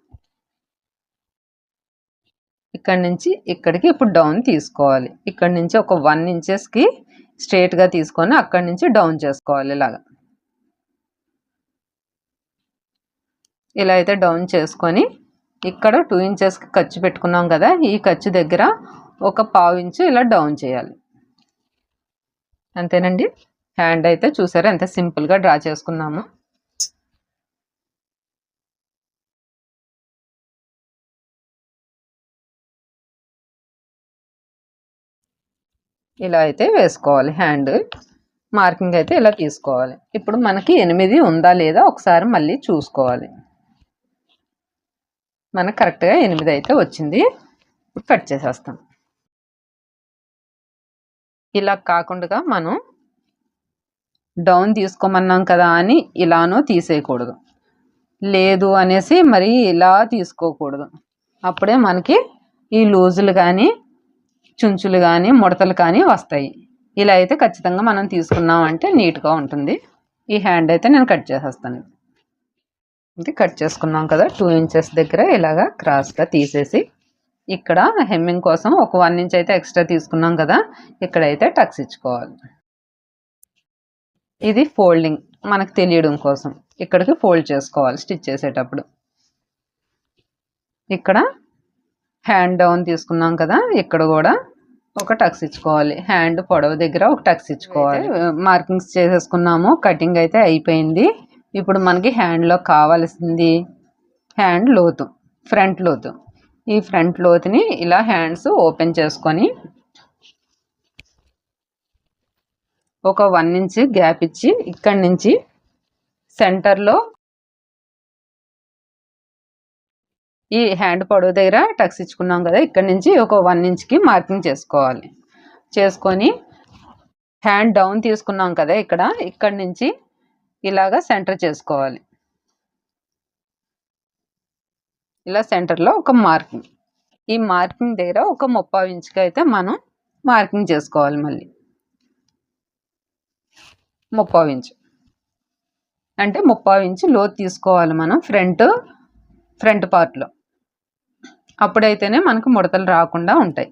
ఇక్కడి నుంచి ఇక్కడికి ఇప్పుడు డౌన్ తీసుకోవాలి. ఇక్కడి నుంచి ఒక 1 ఇంచెస్కి స్ట్రైట్గా తీసుకొని అక్కడి నుంచి డౌన్ చేసుకోవాలి. ఇలా అయితే డౌన్ చేసుకొని ఇక్కడ 2 ఇంచెస్కి ఖర్చు పెట్టుకున్నాం కదా, ఈ ఖర్చు దగ్గర ఒక 1/2 ఇంచు ఇలా డౌన్ చేయాలి. అంతేనండి. హ్యాండ్ అయితే చూసారా ఎంత సింపుల్గా డ్రా చేసుకున్నాము. ఇలా అయితే వేసుకోవాలి. హ్యాండ్ మార్కింగ్ అయితే ఇలా తీసుకోవాలి. ఇప్పుడు మనకి 8 ఉందా లేదా ఒకసారి మళ్ళీ చూసుకోవాలి. మనకు కరెక్ట్గా 8 అయితే వచ్చింది. ఇప్పుడు కట్ చేసేస్తాం. ఇలా కాకుండా మనం డౌన్ తీసుకోమన్నాం కదా అని ఇలానో తీసేయకూడదు, లేదు అనేసి మరి ఇలా తీసుకోకూడదు. అప్పుడే మనకి ఈ లూజులు కానీ చుంచులు కానీ ముడతలు కానీ వస్తాయి. ఇలా అయితే ఖచ్చితంగా మనం తీసుకున్నామంటే నీట్గా ఉంటుంది. ఈ హ్యాండ్ అయితే నేను కట్ చేసేస్తాను. ఇది కట్ చేసుకున్నాం కదా, 2 ఇంచెస్ దగ్గర ఇలాగా క్రాస్గా తీసేసి ఇక్కడ హెమ్మింగ్ కోసం ఒక 1 ఇంచ్ అయితే ఎక్స్ట్రా తీసుకున్నాం కదా, ఇక్కడైతే టక్స్ ఇచ్చుకోవాలి. ఇది ఫోల్డింగ్ మనకు తెలియడం కోసం ఇక్కడికి ఫోల్డ్ చేసుకోవాలి స్టిచ్ చేసేటప్పుడు. ఇక్కడ హ్యాండ్ డౌన్ తీసుకున్నాం కదా, ఇక్కడ కూడా ఒక టక్స్ ఇచ్చుకోవాలి. హ్యాండ్ పొడవు దగ్గర ఒక టక్స్ ఇచ్చుకోవాలి. మార్కింగ్స్ చేసేసుకున్నాము. కటింగ్ అయితే అయిపోయింది. ఇప్పుడు మనకి హ్యాండ్లో కావాల్సింది హ్యాండ్ లోతు, ఫ్రంట్ లోతు. ఈ ఫ్రంట్ లోతుని ఇలా హ్యాండ్స్ ఓపెన్ చేసుకొని ఒక 1 ఇంచ్ గ్యాప్ ఇచ్చి ఇక్కడి నుంచి సెంటర్లో ఈ హ్యాండ్ పొడవు దగ్గర టక్స్ ఇచ్చుకున్నాం కదా, ఇక్కడి నుంచి ఒక 1 ఇంచ్కి మార్కింగ్ చేసుకోవాలి. చేసుకొని హ్యాండ్ డౌన్ తీసుకున్నాం కదా, ఇక్కడి నుంచి ఇలాగా సెంటర్ చేసుకోవాలి. ఇలా సెంటర్లో ఒక మార్కింగ్. ఈ మార్కింగ్ దగ్గర ఒక 30 ఇంచుకి అయితే మనం మార్కింగ్ చేసుకోవాలి. మళ్ళీ 30 ఇంచు అంటే 30 ఇంచు లోతు తీసుకోవాలి మనం ఫ్రంట్ పార్ట్లో. అప్పుడైతేనే మనకు ముడతలు రాకుండా ఉంటాయి.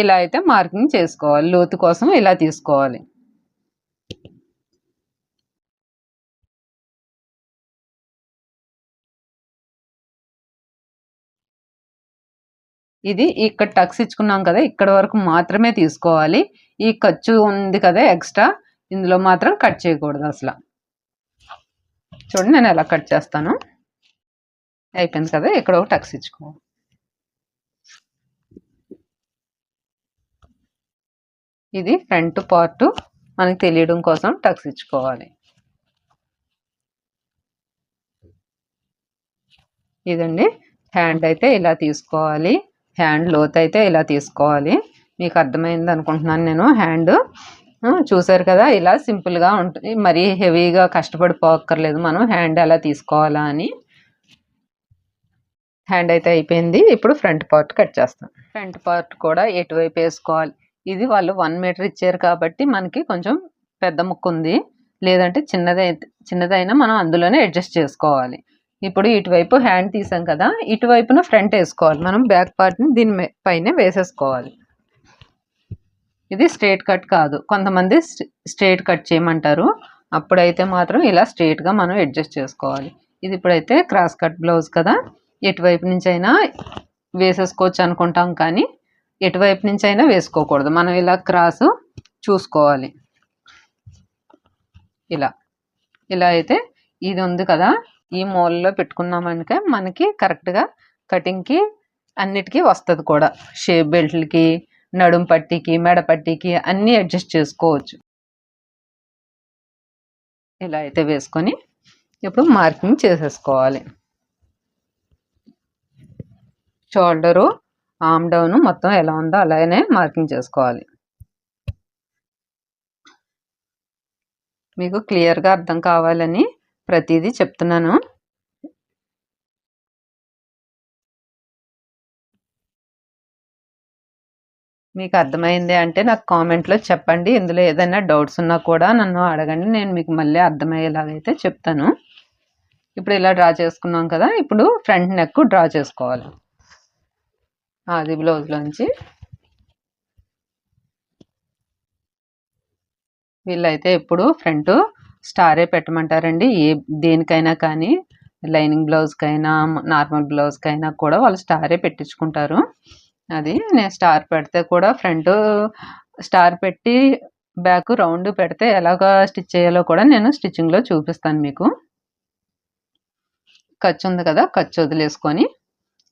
ఇలా అయితే మార్కింగ్ చేసుకోవాలి. లోతు కోసం ఇలా తీసుకోవాలి. ఇది ఇక్కడ టక్స్ ఇచ్చుకున్నాం కదా, ఇక్కడ వరకు మాత్రమే తీసుకోవాలి. ఈ ఖర్చు ఉంది కదా ఎక్స్ట్రా, ఇందులో మాత్రం కట్ చేయకూడదు అసలు. చూడండి నేను ఎలా కట్ చేస్తాను. అయిపోయింది కదా, ఇక్కడ ఒక టక్స్ ఇచ్చుకోవాలి. ఇది ఫ్రంట్ పార్ట్ మనకి తెలియడం కోసం టక్స్ ఇచ్చుకోవాలి. ఇదండి హ్యాండ్ అయితే ఇలా తీసుకోవాలి, హ్యాండ్ లోత్ అయితే ఇలా తీసుకోవాలి. మీకు అర్థమైంది అనుకుంటున్నాను నేను. హ్యాండ్ చూసారు కదా, ఇలా సింపుల్గా ఉంటుంది, మరీ హెవీగా కష్టపడిపోక్కర్లేదు మనం హ్యాండ్ ఎలా తీసుకోవాలా అని. హ్యాండ్ అయితే అయిపోయింది. ఇప్పుడు ఫ్రంట్ పార్ట్ కట్ చేస్తాం. ఫ్రంట్ పార్ట్ కూడా ఎటువైపు వేసుకోవాలి, ఇది వాళ్ళు 1 మీటర్ ఇచ్చారు కాబట్టి మనకి కొంచెం పెద్ద ముక్కు ఉంది, లేదంటే చిన్నదైనా మనం అందులోనే అడ్జస్ట్ చేసుకోవాలి. ఇప్పుడు ఇటువైపు హ్యాండ్ తీసాం కదా, ఇటువైపున ఫ్రంట్ వేసుకోవాలి మనం. బ్యాక్ పార్ట్ని దీని పైన వేసేసుకోవాలి. ఇది స్ట్రైట్ కట్ కాదు, కొంతమంది స్ట్రైట్ కట్ చేయమంటారు, అప్పుడైతే మాత్రం ఇలా స్ట్రైట్గా మనం అడ్జస్ట్ చేసుకోవాలి. ఇది ఇప్పుడైతే క్రాస్ కట్ బ్లౌజ్ కదా, ఎటువైపు నుంచి అయినా వేసేసుకోవచ్చు అనుకుంటాం, కానీ ఎటువైపు నుంచి అయినా వేసుకోకూడదు, మనం ఇలా క్రాస్ చూసుకోవాలి. ఇలా అయితే ఇది ఉంది కదా, ఈ మూలలో పెట్టుకున్నామనుక మనకి కరెక్ట్గా కటింగ్కి అన్నిటికీ వస్తుంది కూడా. షేప్ బెల్ట్లకి, నడుం పట్టీకి, మెడ పట్టీకి అన్నీ అడ్జస్ట్ చేసుకోవచ్చు. ఇలా అయితే వేసుకొని ఇప్పుడు మార్కింగ్ చేసేసుకోవాలి. షోల్డరు, ఆర్మ్ డౌన్ మొత్తం ఎలా ఉందో అలానే మార్కింగ్ చేసుకోవాలి. మీకు క్లియర్గా అర్థం కావాలని ప్రతిదీ చెప్తున్నాను. మీకు అర్థమైంది అంటే నాకు కామెంట్లో చెప్పండి. ఇందులో ఏదైనా డౌట్స్ ఉన్నా కూడా నన్ను అడగండి, నేను మీకు మళ్ళీ అర్థమయ్యేలాగైతే చెప్తాను. ఇప్పుడు ఇలా డ్రా చేసుకున్నాం కదా, ఇప్పుడు ఫ్రంట్ నెక్ డ్రా చేసుకోవాలి. అది బ్లౌజ్లోంచి వీళ్ళైతే ఎప్పుడు ఫ్రంట్ స్టారే పెట్టమంటారండి, దేనికైనా కానీ, లైనింగ్ బ్లౌజ్కైనా నార్మల్ బ్లౌజ్కైనా కూడా వాళ్ళు స్టారే పెట్టించుకుంటారు. అది నేను స్టార్ పెడితే కూడా ఫ్రంట్ స్టార్ పెట్టి బ్యాక్ రౌండ్ పెడితే ఎలాగా స్టిచ్ చేయాలో కూడా నేను స్టిచ్చింగ్లో చూపిస్తాను మీకు. ఖర్చు ఉంది కదా, ఖర్చు వదిలేసుకొని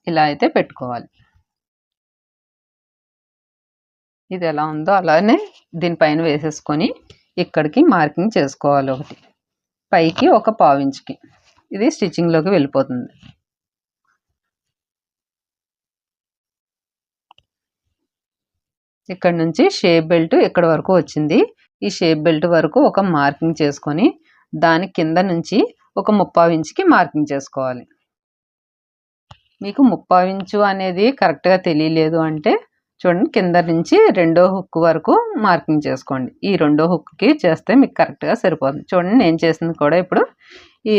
ఇలా అయితే పెట్టుకోవాలి. ఇది ఎలా ఉందో అలానే దీనిపైన వేసేసుకొని ఇక్కడికి మార్కింగ్ చేసుకోవాలి. ఒకటి పైకి ఒక 1/4 ఇంచుకి, ఇది స్టిచ్చింగ్లోకి వెళ్ళిపోతుంది. ఇక్కడ నుంచి షేప్ బెల్ట్ ఇక్కడ వరకు వచ్చింది, ఈ షేప్ బెల్ట్ వరకు ఒక మార్కింగ్ చేసుకొని దాని కింద నుంచి ఒక 3/4 ఇంచుకి మార్కింగ్ చేసుకోవాలి. మీకు 3/4 ఇంచు అనేది కరెక్ట్గా తెలియలేదు అంటే చూడండి, కింద నుంచి 2వ హుక్ వరకు మార్కింగ్ చేసుకోండి. ఈ 2వ హుక్కి చేస్తే మీకు కరెక్ట్గా సరిపోతుంది. చూడండి, నేను చేసింది కూడా ఇప్పుడు ఈ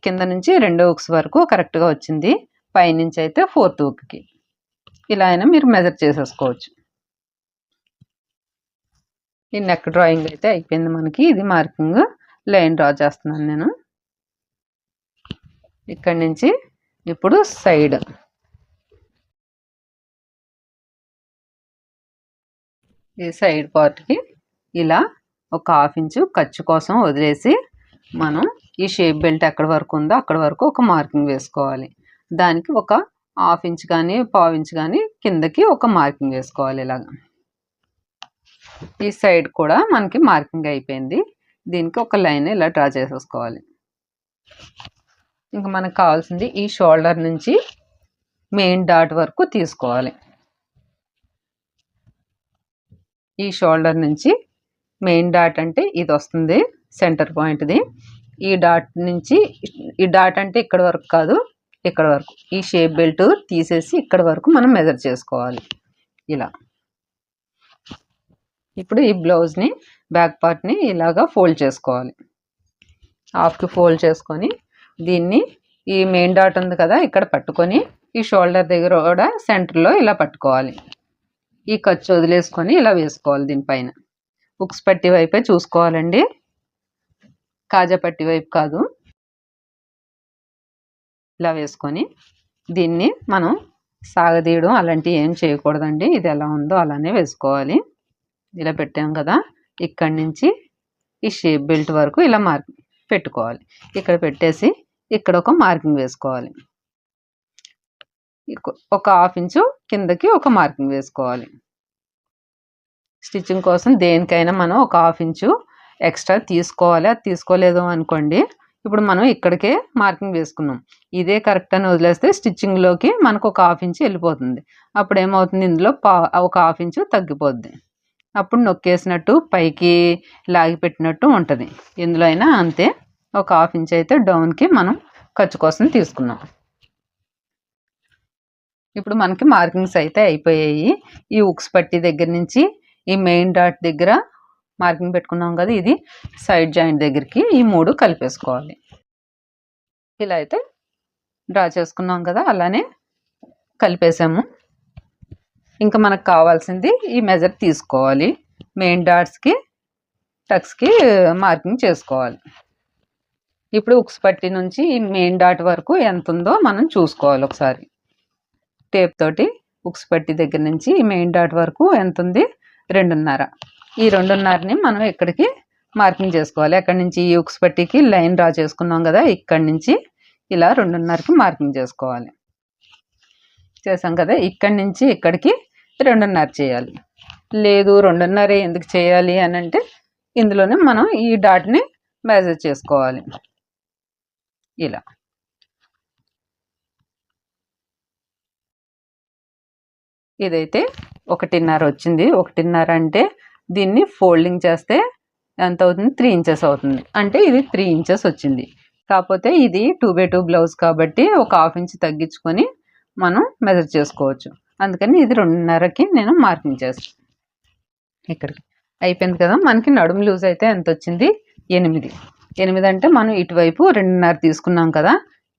కింద నుంచి 2 హుక్స్ వరకు కరెక్ట్గా వచ్చింది. పైనుంచి అయితే 4th హుక్కి. ఇలా అయినా మీరు మెజర్ చేసేసుకోవచ్చు. ఈ నెక్ డ్రాయింగ్ అయితే అయిపోయింది మనకి. ఇది మార్కింగ్ లైన్ డ్రా చేస్తున్నాను నేను. ఇక్కడి నుంచి ఇప్పుడు సైడ్, ఈ సైడ్ పార్ట్కి ఇలా ఒక 1/2 ఇంచు ఖర్చు కోసం వదిలేసి మనం ఈ షేప్ బెల్ట్ ఎక్కడి వరకు ఉందో అక్కడ వరకు ఒక మార్కింగ్ వేసుకోవాలి. దానికి ఒక 1/2 ఇంచు కానీ 1/4 ఇంచు కానీ కిందకి ఒక మార్కింగ్ వేసుకోవాలి. ఇలాగా ఈ సైడ్ కూడా మనకి మార్కింగ్ అయిపోయింది. దీనికి ఒక లైన్ ఇలా డ్రా చేసేసుకోవాలి. ఇంకా మనకు కావాల్సింది ఈ షోల్డర్ నుంచి మెయిన్ డాట్ వరకు తీసుకోవాలి. ఈ షోల్డర్ నుంచి మెయిన్ డాట్ అంటే ఇది వస్తుంది, సెంటర్ పాయింట్ది. ఈ డాట్ నుంచి, ఈ డాట్ అంటే ఇక్కడ వరకు కాదు, ఇక్కడ వరకు ఈ షేప్ బెల్ట్ తీసేసి ఇక్కడ వరకు మనం మెజర్ చేసుకోవాలి. ఇలా ఇప్పుడు ఈ బ్లౌజ్ని బ్యాక్ పార్ట్ని ఇలాగా ఫోల్డ్ చేసుకోవాలి. హాఫ్కి ఫోల్డ్ చేసుకొని దీన్ని ఈ మెయిన్ డాట్ ఉంది కదా ఇక్కడ పట్టుకొని ఈ షోల్డర్ దగ్గర కూడా సెంటర్లో ఇలా పట్టుకోవాలి. ఈ ఖర్చు వదిలేసుకొని ఇలా వేసుకోవాలి. దీనిపైన హుక్స్ పట్టి వైపే చూసుకోవాలండి, కాజా పట్టి వైపు కాదు. ఇలా వేసుకొని దీన్ని మనం సాగదీయడం అలాంటివి ఏం చేయకూడదండి. ఇది ఎలా ఉందో అలానే వేసుకోవాలి. ఇలా పెట్టాం కదా, ఇక్కడి నుంచి ఈ షేప్ బెల్ట్ వరకు ఇలా మార్కింగ్ పెట్టుకోవాలి. ఇక్కడ పెట్టేసి ఇక్కడ ఒక మార్కింగ్ వేసుకోవాలి. ఒక 1/2 ఇంచు కిందకి ఒక మార్కింగ్ వేసుకోవాలి. స్టిచ్చింగ్ కోసం దేనికైనా మనం ఒక 1/2 ఇంచు ఎక్స్ట్రా తీసుకోవాలి. అది తీసుకోలేదు అనుకోండి, ఇప్పుడు మనం ఇక్కడికే మార్కింగ్ వేసుకున్నాం. ఇదే కరెక్ట్ అని వదిలేస్తే స్టిచ్చింగ్లోకి మనకు ఒక 1/2 ఇంచ్ వెళ్ళిపోతుంది. అప్పుడు ఏమవుతుంది, ఇందులో ఒక 1/2 ఇంచు తగ్గిపోద్ది. అప్పుడు నొక్కేసినట్టు పైకి లాగి పెట్టినట్టు ఉంటుంది. ఇందులో అయినా అంతే, ఒక 1/2 ఇంచ్ అయితే డౌన్కి మనం ఖర్చు కోసం తీసుకున్నాం. ఇప్పుడు మనకి మార్కింగ్స్ అయితే అయిపోయాయి. ఈ ఉక్స్ పట్టి దగ్గర నుంచి ఈ మెయిన్ డాట్ దగ్గర మార్కింగ్ పెట్టుకున్నాం కదా, ఇది సైడ్ జాయింట్ దగ్గరికి ఈ 3 కలిపేసుకోవాలి. ఇలా అయితే డ్రా చేసుకున్నాం కదా, అలానే కలిపేసాము. ఇంకా మనకు కావాల్సింది ఈ మెజర్ తీసుకోవాలి. మెయిన్ డాట్స్కి టక్స్కి మార్కింగ్ చేసుకోవాలి. ఇప్పుడు ఉక్స్ పట్టి నుంచి ఈ మెయిన్ డాట్ వరకు ఎంత ఉందో మనం చూసుకోవాలి. ఒకసారి టేప్ తోటి ఉక్స్ పట్టి దగ్గర నుంచి ఈ మెయిన్ డాట్ వరకు ఎంత ఉంది, 2.5. ఈ 2.5ని మనం ఇక్కడికి మార్కింగ్ చేసుకోవాలి. అక్కడి నుంచి ఈ ఉక్స్ పట్టికి లైన్ డ్రా చేసుకున్నాం కదా, ఇక్కడి నుంచి ఇలా 2.5కి మార్కింగ్ చేసుకోవాలి. చేసాం కదా, ఇక్కడి నుంచి ఇక్కడికి 2.5 చేయాలి. లేదు 2.5 ఎందుకు చేయాలి అని అంటే, ఇందులోనే మనం ఈ డాట్ని మెజర్ చేసుకోవాలి. ఇలా ఇదైతే 1.5 వచ్చింది. 1.5 అంటే దీన్ని ఫోల్డింగ్ చేస్తే ఎంత అవుతుంది, 3 ఇంచెస్ అవుతుంది. అంటే ఇది 3 ఇంచెస్ వచ్చింది. కాకపోతే ఇది 2x2 బ్లౌజ్ కాబట్టి ఒక 1/2 ఇంచ్ తగ్గించుకొని మనం మెజర్ చేసుకోవచ్చు. అందుకని ఇది 2.5కి నేను మార్కింగ్ చేస్తాను. ఇక్కడికి అయిపోయింది కదా. మనకి నడుము లూజ్ అయితే ఎంత వచ్చింది, 8 అంటే మనం ఇటువైపు 2.5 తీసుకున్నాం కదా,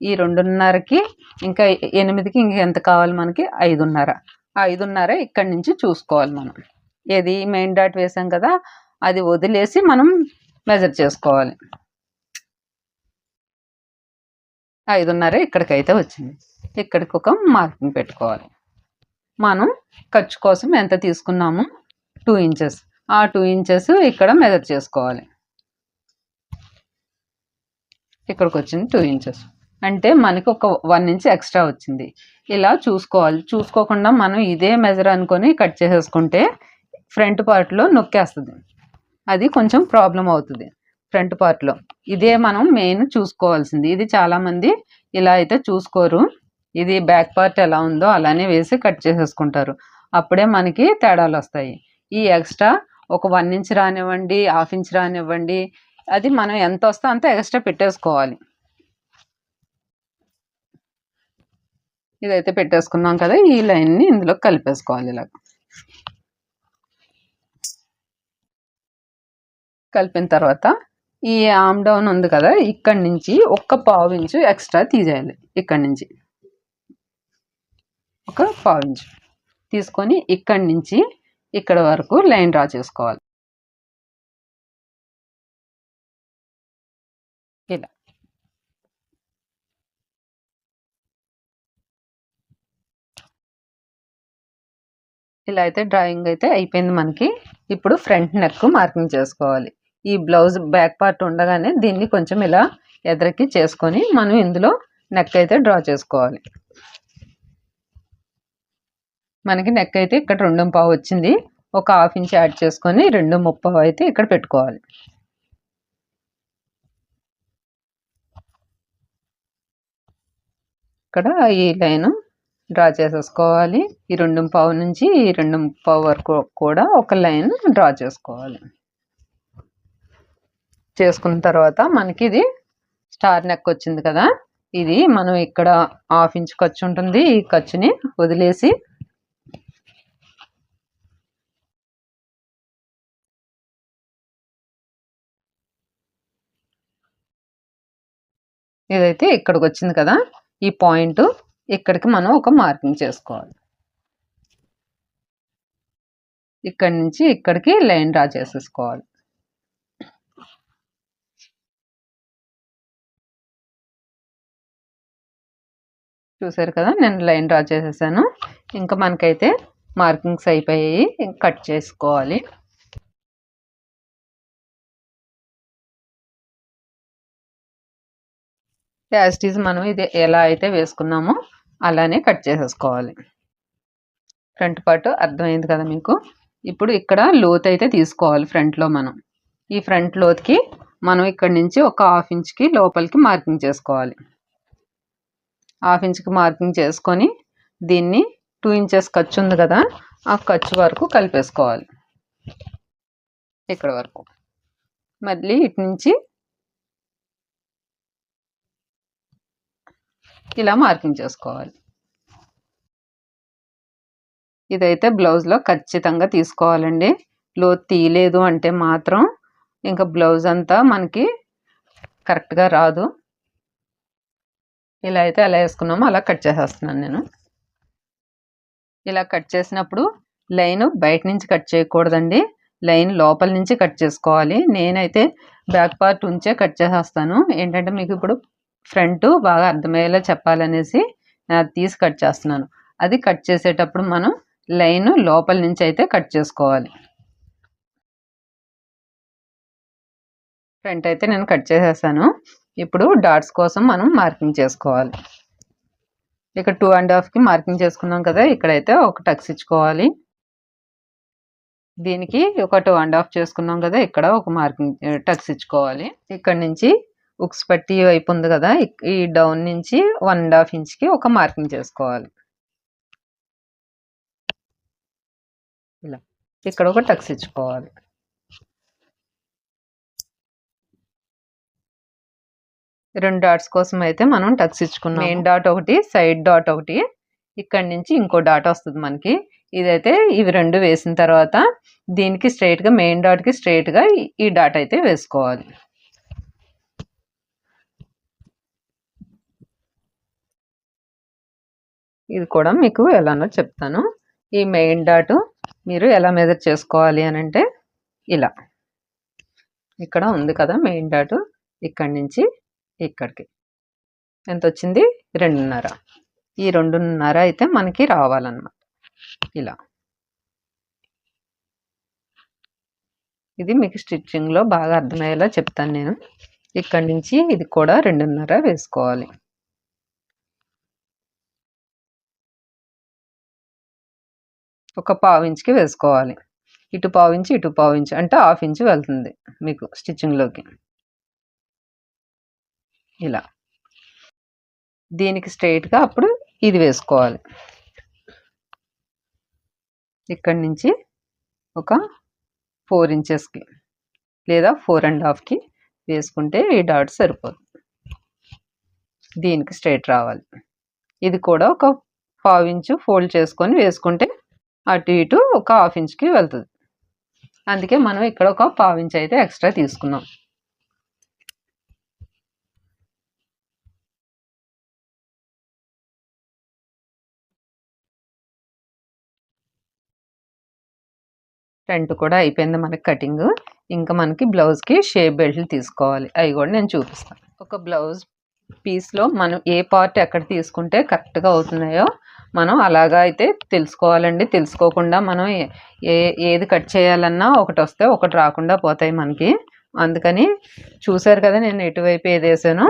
ఈ 2.5కి ఇంకా 8కి ఇంక ఎంత కావాలి మనకి, 5.5. 5.5 ఇక్కడి నుంచి చూసుకోవాలి మనం. ఏది మెయిన్ డాట్ వేసాం కదా, అది వదిలేసి మనం మెజర్ చేసుకోవాలి. 5.5 ఇక్కడికైతే వచ్చింది. ఇక్కడికి ఒక మార్కింగ్ పెట్టుకోవాలి. మనం ఖర్చు కోసం ఎంత తీసుకున్నాము, 2 ఇంచెస్. ఆ 2 ఇంచెస్ ఇక్కడ మెజర్ చేసుకోవాలి. ఇక్కడికి వచ్చింది 2 ఇంచెస్ అంటే మనకి ఒక 1 ఇంచ్ ఎక్స్ట్రా వచ్చింది. ఇలా చూసుకోవాలి. చూసుకోకుండా మనం ఇదే మెజర్ అనుకొని కట్ చేసేసుకుంటే ఫ్రంట్ పార్ట్లో నొక్కేస్తుంది. అది కొంచెం ప్రాబ్లం అవుతుంది. ఫ్రంట్ పార్ట్లో ఇదే మనం మెయిన్ చూసుకోవాల్సింది. ఇది చాలామంది ఇలా అయితే చూసుకోరు. ఇది బ్యాక్ పార్ట్ ఎలా ఉందో అలానే వేసి కట్ చేసేసుకుంటారు. అప్పుడే మనకి తేడాలు వస్తాయి. ఈ ఎక్స్ట్రా ఒక 1 ఇంచ్ రానివ్వండి, 1/2 ఇంచ్ రానివ్వండి, అది మనం ఎంత వస్తే అంత ఎక్స్ట్రా పెట్టేసుకోవాలి. ఇదైతే పెట్టేసుకున్నాం కదా, ఈ లైన్ని ఇందులో కలిపేసుకోవాలి. ఇలా కలిపిన తర్వాత ఈ ఆమ్ డౌన్ ఉంది కదా, ఇక్కడి నుంచి ఒక 1/2 ఇంచు ఎక్స్ట్రా తీసేయాలి. ఇక్కడి నుంచి ఒక 1/2 ఇంచు తీసుకొని ఇక్కడి నుంచి ఇక్కడ వరకు లైన్ డ్రా చేసుకోవాలి. ఇలా ఇలా అయితే డ్రాయింగ్ అయితే అయిపోయింది మనకి. ఇప్పుడు ఫ్రంట్ నెక్ మార్కింగ్ చేసుకోవాలి. ఈ బ్లౌజ్ బ్యాక్ పార్ట్ ఉండగానే దీన్ని కొంచెం ఇలా ఎదరికి చేసుకొని మనం ఇందులో నెక్ అయితే డ్రా చేసుకోవాలి. మనకి నెక్ అయితే ఇక్కడ 2.5 వచ్చింది. ఒక 1/2 ఇంచ్ యాడ్ చేసుకొని 2.30 అయితే ఇక్కడ పెట్టుకోవాలి. ఇక్కడ ఈ లైన్ డ్రా చేసేసుకోవాలి. ఈ 2.5 నుంచి ఈ 2.30 వరకు కూడా ఒక లైన్ డ్రా చేసుకోవాలి. చేసుకున్న తర్వాత మనకి ఇది స్టార్ నెక్ వచ్చింది కదా, ఇది మనం ఇక్కడ 1/2 ఇంచ్ ఖర్చు ఉంటుంది. ఈ ఖర్చుని వదిలేసి ఇదైతే ఇక్కడికి వచ్చింది కదా, ఈ పాయింట్ ఇక్కడికి మనం ఒక మార్కింగ్ చేసుకోవాలి. ఇక్కడి నుంచి ఇక్కడికి లైన్ డ్రా చేసేసుకోవాలి. చూసారు కదా, నేను లైన్ డ్రా చేసేసాను. ఇంకా మనకైతే మార్కింగ్స్ అయిపోయాయి, కట్ చేసుకోవాలి. యాజ్ ఇట్ ఈజ్ మనం ఇది ఎలా అయితే వేసుకున్నామో అలానే కట్ చేసేసుకోవాలి. ఫ్రంట్ పార్ట్ అర్థమైంది కదా మీకు. ఇప్పుడు ఇక్కడ లోత్ అయితే తీసుకోవాలి ఫ్రంట్లో మనం. ఈ ఫ్రంట్ లోత్కి మనం ఇక్కడ నుంచి ఒక 1/2 ఇంచ్కి లోపలికి మార్కింగ్ చేసుకోవాలి. 1/2 ఇంచ్కి మార్కింగ్ చేసుకొని దీన్ని 2 ఇంచెస్ ఖర్చు ఉంది కదా, ఆ ఖర్చు వరకు కలిపేసుకోవాలి. ఇక్కడ వరకు మళ్ళీ ఇటు నుంచి ఇలా మార్కింగ్ చేసుకోవాలి. ఇదైతే బ్లౌజ్లో ఖచ్చితంగా తీసుకోవాలండి. లోతు తీయలేదు అంటే మాత్రం ఇంకా బ్లౌజ్ అంతా మనకి కరెక్ట్గా రాదు. ఇలా అయితే ఎలా వేసుకున్నామో అలా కట్ చేసేస్తున్నాను నేను. ఇలా కట్ చేసినప్పుడు లైన్ బయట నుంచి కట్ చేయకూడదండి, లైన్ లోపల నుంచి కట్ చేసుకోవాలి. నేనైతే బ్యాక్ పార్ట్ ఉంచే కట్ చేసేస్తాను. ఏంటంటే మీకు ఇప్పుడు ఫ్రంట్ బాగా అర్థమయ్యేలా చెప్పాలనేసి అది తీసి కట్ చేస్తున్నాను. అది కట్ చేసేటప్పుడు మనం లైన్ లోపల నుంచి అయితే కట్ చేసుకోవాలి. ఫ్రంట్ అయితే నేను కట్ చేసేసాను. ఇప్పుడు డాట్స్ కోసం మనం మార్కింగ్ చేసుకోవాలి. ఇక్కడ 2.5కి మార్కింగ్ చేసుకున్నాం కదా, ఇక్కడైతే ఒక టక్స్ ఇచ్చుకోవాలి. దీనికి ఒక 2.5 చేసుకున్నాం కదా, ఇక్కడ ఒక మార్కింగ్ టక్స్ ఇచ్చుకోవాలి. ఇక్కడ నుంచి ఉక్స్ పట్టి వైపు ఉంది కదా, ఈ డౌన్ నుంచి 1.5 ఇంచ్కి ఒక మార్కింగ్ చేసుకోవాలి. ఇలా ఇక్కడ ఒక టక్స్ ఇచ్చుకోవాలి. రెండు డాట్స్ కోసం అయితే మనం టక్స్ ఇచ్చుకున్నాం. మెయిన్ డాట్ ఒకటి, సైడ్ డాట్ ఒకటి, ఇక్కడ నుంచి ఇంకో డాట్ వస్తుంది మనకి. ఇదైతే ఇవి రెండు వేసిన తర్వాత దీనికి స్ట్రైట్గా మెయిన్ డాట్కి స్ట్రైట్గా ఈ డాట్ అయితే వేసుకోవాలి. ఇది కూడా మీకు ఎలానో చెప్తాను. ఈ మెయిన్ డాట్ మీరు ఎలా మెజర్ చేసుకోవాలి అని అంటే ఇలా, ఇక్కడ ఉంది కదా మెయిన్ డాట్, ఇక్కడి నుంచి ఇక్కడికి ఎంత వచ్చింది, 2.5. ఈ 2.5 అయితే మనకి రావాలన్నమాట. ఇలా ఇది మీకు స్టిచ్చింగ్లో బాగా అర్థమయ్యేలా చెప్తాను నేను. ఇక్కడి నుంచి ఇది కూడా 2.5 వేసుకోవాలి. ఒక 1/2 ఇంచ్కి వేసుకోవాలి. ఇటు 1/2 ఇంచు, ఇటు 1/2 ఇంచు అంటే 1/2 ఇంచు వెళ్తుంది మీకు స్టిచ్చింగ్లోకి. ఇలా దీనికి స్ట్రైట్గా అప్పుడు ఇది వేసుకోవాలి. ఇక్కడి నుంచి ఒక 4 ఇంచెస్కి లేదా 4.5కి వేసుకుంటే ఈ డాట్ సరిపోతుంది. దీనికి స్ట్రైట్ రావాలి. ఇది కూడా ఒక 1/2 ఇంచు ఫోల్డ్ చేసుకొని వేసుకుంటే అటు ఇటు ఒక 1/2 ఇంచ్కి వెళ్తుంది. అందుకే మనం ఇక్కడ ఒక 1/2 ఇంచ్ అయితే ఎక్స్ట్రా తీసుకున్నాం. ఫ్రంట్ కూడా అయిపోయింది మనకి కటింగ్. ఇంకా మనకి బ్లౌజ్కి షేప్ బెల్ట్లు తీసుకోవాలి. అవి కూడా నేను చూపిస్తాను. ఒక బ్లౌజ్ పీస్లో మనం ఏ పార్ట్ ఎక్కడ తీసుకుంటే కరెక్ట్గా అవుతున్నాయో మనం అలాగా అయితే తెలుసుకోవాలండి. తెలుసుకోకుండా మనం ఏది కట్ చేయాలన్నా ఒకటి వస్తే ఒకటి రాకుండా పోతాయి మనకి. అందుకని చూసారు కదా నేను ఎటువైపు ఏది వేసానో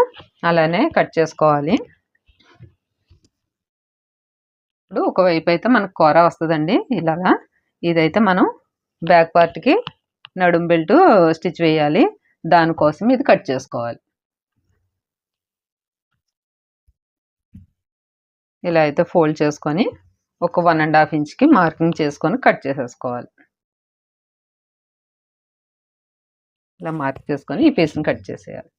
అలానే కట్ చేసుకోవాలి. ఇప్పుడు ఒకవైపు అయితే మనకు కూర వస్తుందండి ఇలాగా. ఇదైతే మనం బ్యాక్ పార్ట్కి నడుం బెల్ట్ స్టిచ్ వేయాలి, దానికోసం ఇది కట్ చేసుకోవాలి. ఇలా అయితే ఫోల్డ్ చేసుకొని ఒక 1.5 ఇంచ్కి మార్కింగ్ చేసుకొని కట్ చేసేసుకోవాలి. ఇలా మార్క్ చేసుకొని ఈ పీస్ని కట్ చేసేయాలి.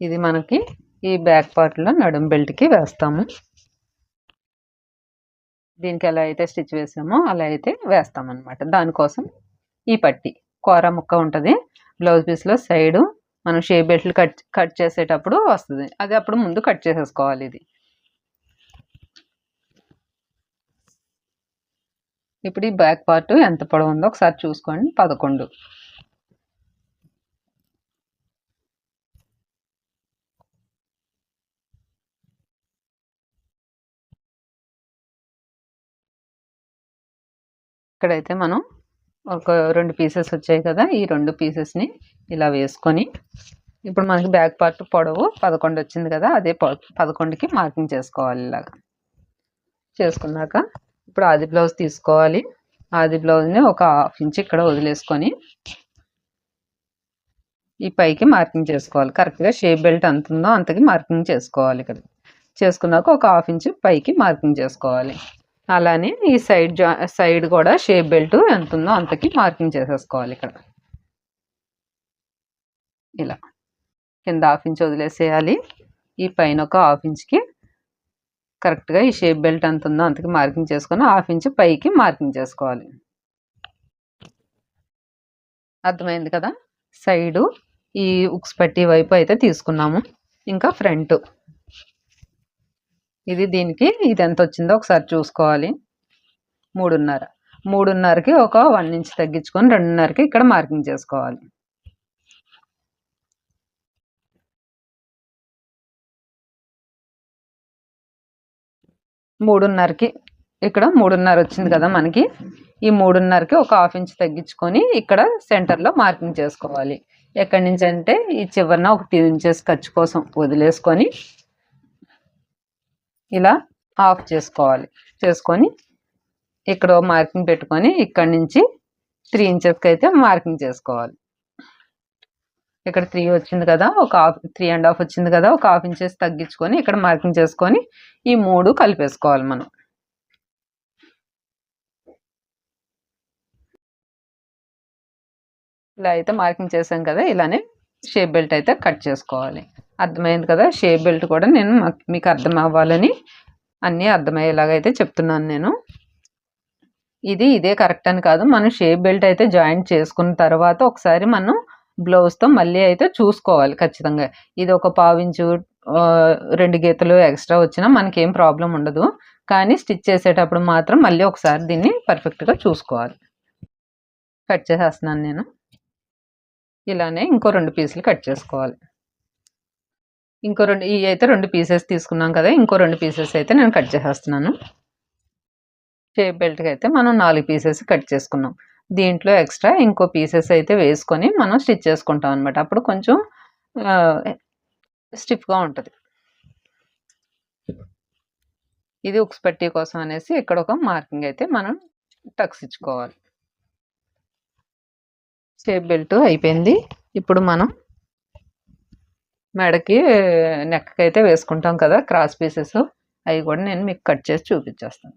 ఇది మనకి ఈ బ్యాక్ పార్ట్లో నడుం బెల్ట్కి వేస్తాము. దీనికి ఎలా అయితే స్టిచ్ వేసామో అలా అయితే వేస్తామన్నమాట. దానికోసం ఈ పట్టి కూర ముక్క ఉంటుంది బ్లౌజ్ పీస్లో సైడు మనం షేప్ బెల్ట్లు కట్ చేసేటప్పుడు వస్తుంది. అది అప్పుడు ముందు కట్ చేసేసుకోవాలి. ఇది ఇప్పుడు ఈ బ్యాక్ పార్ట్ ఎంత పొడవు ఉందో ఒకసారి చూసుకోండి. 11. ఇక్కడైతే మనం ఒక 2 పీసెస్ వచ్చాయి కదా, ఈ 2 పీసెస్ని ఇలా వేసుకొని ఇప్పుడు మనకి బ్యాక్ పార్ట్ పొడవు 11 వచ్చింది కదా, అదే 11కి మార్కింగ్ చేసుకోవాలి. ఇలాగా చేసుకున్నాక ఇప్పుడు ఆది బ్లౌజ్ తీసుకోవాలి. ఆది బ్లౌజ్ని ఒక 1/2 ఇంచ్ ఇక్కడ వదిలేసుకొని ఈ పైకి మార్కింగ్ చేసుకోవాలి. కరెక్ట్గా షేప్ బెల్ట్ ఎంత ఉందో అంతకి మార్కింగ్ చేసుకోవాలి. ఇక్కడ చేసుకున్నాక ఒక 1/2 ఇంచ్ పైకి మార్కింగ్ చేసుకోవాలి. అలానే ఈ సైడ్ కూడా షేప్ బెల్ట్ ఎంత ఉందో అంతకి మార్కింగ్ చేసేసుకోవాలి. ఇక్కడ ఇలా కింద 1/2 ఇంచ్ వదిలేసేయాలి. ఈ పైన ఒక 1/2 ఇంచ్కి కరెక్ట్గా ఈ షేప్ బెల్ట్ ఎంత ఉందో అంతకి మార్కింగ్ చేసుకొని 1/2 ఇంచ్ పైకి మార్కింగ్ చేసుకోవాలి. అర్థమైంది కదా. సైడు ఈ ఉక్స్ పట్టి వైపు అయితే తీసుకున్నాము. ఇంకా ఫ్రంట్ ఇది దీనికి ఇది ఎంత వచ్చిందో ఒకసారి చూసుకోవాలి. 3.5. 3.5కి ఒక 1 ఇంచ్ తగ్గించుకొని 2.5కి ఇక్కడ మార్కింగ్ చేసుకోవాలి. మూడున్నరకి ఇక్కడ 3.5 వచ్చింది కదా మనకి. ఈ 3.5కి ఒక 1/2 ఇంచ్ తగ్గించుకొని ఇక్కడ సెంటర్లో మార్కింగ్ చేసుకోవాలి. ఎక్కడి నుంచి అంటే ఈ చివరన ఒక 2 ఇంచెస్ ఖర్చు కోసం వదిలేసుకొని ఇలా ఆఫ్ చేసుకోవాలి. చేసుకొని ఇక్కడ మార్కింగ్ పెట్టుకొని ఇక్కడ నుంచి 3 ఇంచెస్కి అయితే మార్కింగ్ చేసుకోవాలి. ఇక్కడ 3 వచ్చింది కదా, ఒక 3.5 వచ్చింది కదా, ఒక 1/2 ఇంచెస్ తగ్గించుకొని ఇక్కడ మార్కింగ్ చేసుకొని ఈ 3 కలిపేసుకోవాలి. మనం ఇలా అయితే మార్కింగ్ చేసాం కదా, ఇలానే షేప్ బెల్ట్ అయితే కట్ చేసుకోవాలి. అర్థమైంది కదా. షేప్ బెల్ట్ కూడా నేను మీకు అర్థం అవ్వాలని అన్నీ అర్థమయ్యేలాగా అయితే చెప్తున్నాను నేను. ఇదే కరెక్ట్ అని కాదు, మనం షేప్ బెల్ట్ అయితే జాయింట్ చేసుకున్న తర్వాత ఒకసారి మనం బ్లౌజ్తో మళ్ళీ అయితే చూసుకోవాలి ఖచ్చితంగా. ఇది ఒక 1/2 ఇంచు 2 గీతలు ఎక్స్ట్రా వచ్చినా మనకేం ప్రాబ్లం ఉండదు. కానీ స్టిచ్ చేసేటప్పుడు మాత్రం మళ్ళీ ఒకసారి దీన్ని పర్ఫెక్ట్గా చూసుకోవాలి. కట్ చేసేస్తున్నాను నేను. ఇలానే ఇంకో 2 పీసులు కట్ చేసుకోవాలి. ఇంకో 2 ఇవి అయితే 2 పీసెస్ తీసుకున్నాం కదా, ఇంకో 2 పీసెస్ అయితే నేను కట్ చేసేస్తున్నాను. షేప్ బెల్ట్కి అయితే మనం 4 పీసెస్ కట్ చేసుకున్నాం. దీంట్లో ఎక్స్ట్రా ఇంకో పీసెస్ అయితే వేసుకొని మనం స్టిచ్ చేసుకుంటాం అనమాట. అప్పుడు కొంచెం స్టిఫ్గా ఉంటుంది. ఇది ఉక్స్ పట్టీ కోసం అనేసి ఇక్కడ ఒక మార్కింగ్ అయితే మనం టక్స్ ఇచ్చుకోవాలి. షేప్ బెల్ట్ అయిపోయింది. ఇప్పుడు మనం మెడకి నెక్కి అయితే వేసుకుంటాం కదా క్రాస్ పీసెస్, అవి కూడా నేను మీకు కట్ చేసి చూపించేస్తాను.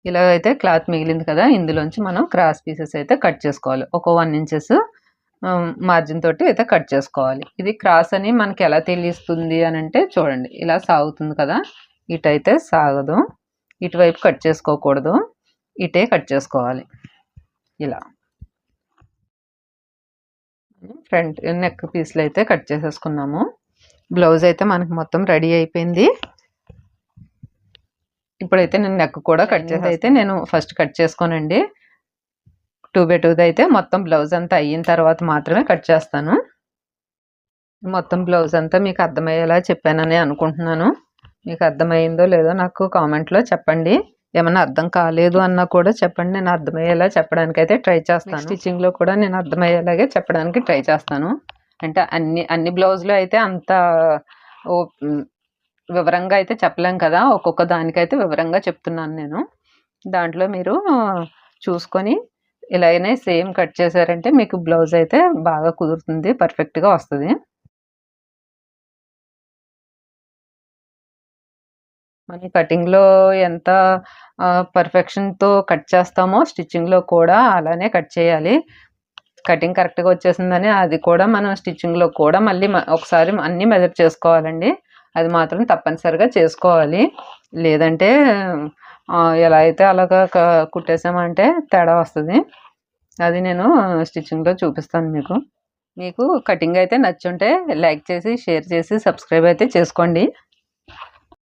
ఇలాగైతే క్లాత్ మిగిలింది కదా, ఇందులోంచి మనం క్రాస్ పీసెస్ అయితే కట్ చేసుకోవాలి. ఒక 1 ఇంచెస్ మార్జిన్ తోటి అయితే కట్ చేసుకోవాలి. ఇది క్రాస్ అని మనకి ఎలా తెలుస్తుంది అని అంటే చూడండి, ఇలా సాగుతుంది కదా, ఇటైతే సాగదు. ఇటువైపు కట్ చేసుకోకూడదు, ఇటే కట్ చేసుకోవాలి. ఇలా ఫ్రంట్ నెక్ పీస్లు అయితే కట్ చేసేసుకున్నాము. బ్లౌజ్ అయితే మనకి మొత్తం రెడీ అయిపోయింది. ఇప్పుడైతే నేను నెక్ కూడా కట్ చేసి అయితే నేను ఫస్ట్ కట్ చేసుకోనండి. 2x2 అయితే మొత్తం బ్లౌజ్ అంతా అయిన తర్వాత మాత్రమే కట్ చేస్తాను. మొత్తం బ్లౌజ్ అంతా మీకు అర్థమయ్యేలా చెప్పానని అనుకుంటున్నాను. మీకు అర్థమైందో లేదో నాకు కామెంట్లో చెప్పండి. ఏమన్నా అర్థం కాలేదు అన్నా కూడా చెప్పండి, నేను అర్థమయ్యేలా చెప్పడానికి అయితే ట్రై చేస్తాను. స్టిచ్చింగ్లో కూడా నేను అర్థమయ్యేలాగే చెప్పడానికి ట్రై చేస్తాను. అంటే అన్ని బ్లౌజ్లో అయితే అంత వివరంగా అయితే చెప్పలేం కదా, ఒక్కొక్క దానికైతే వివరంగా చెప్తున్నాను నేను. దాంట్లో మీరు చూసుకొని ఇలాగనే సేమ్ కట్ చేశారంటే మీకు బ్లౌజ్ అయితే బాగా కుదురుతుంది, పర్ఫెక్ట్గా వస్తుంది. మన కటింగ్లో ఎంత పర్ఫెక్షన్తో కట్ చేస్తామో స్టిచ్చింగ్లో కూడా అలానే కట్ చేయాలి. కటింగ్ కరెక్ట్గా వచ్చేసిందని అది కూడా మనం స్టిచ్చింగ్లో కూడా మళ్ళీ ఒకసారి అన్నీ మెజర్ చేసుకోవాలండి. అది మాత్రం తప్పనిసరిగా చేసుకోవాలి. లేదంటే ఎలా అయితే అలాగా కుట్టేసామంటే తేడా వస్తుంది. అది నేను స్టిచ్చింగ్లో చూపిస్తాను మీకు. కటింగ్ అయితే నచ్చుంటే లైక్ చేసి, షేర్ చేసి, సబ్స్క్రైబ్ అయితే చేసుకోండి.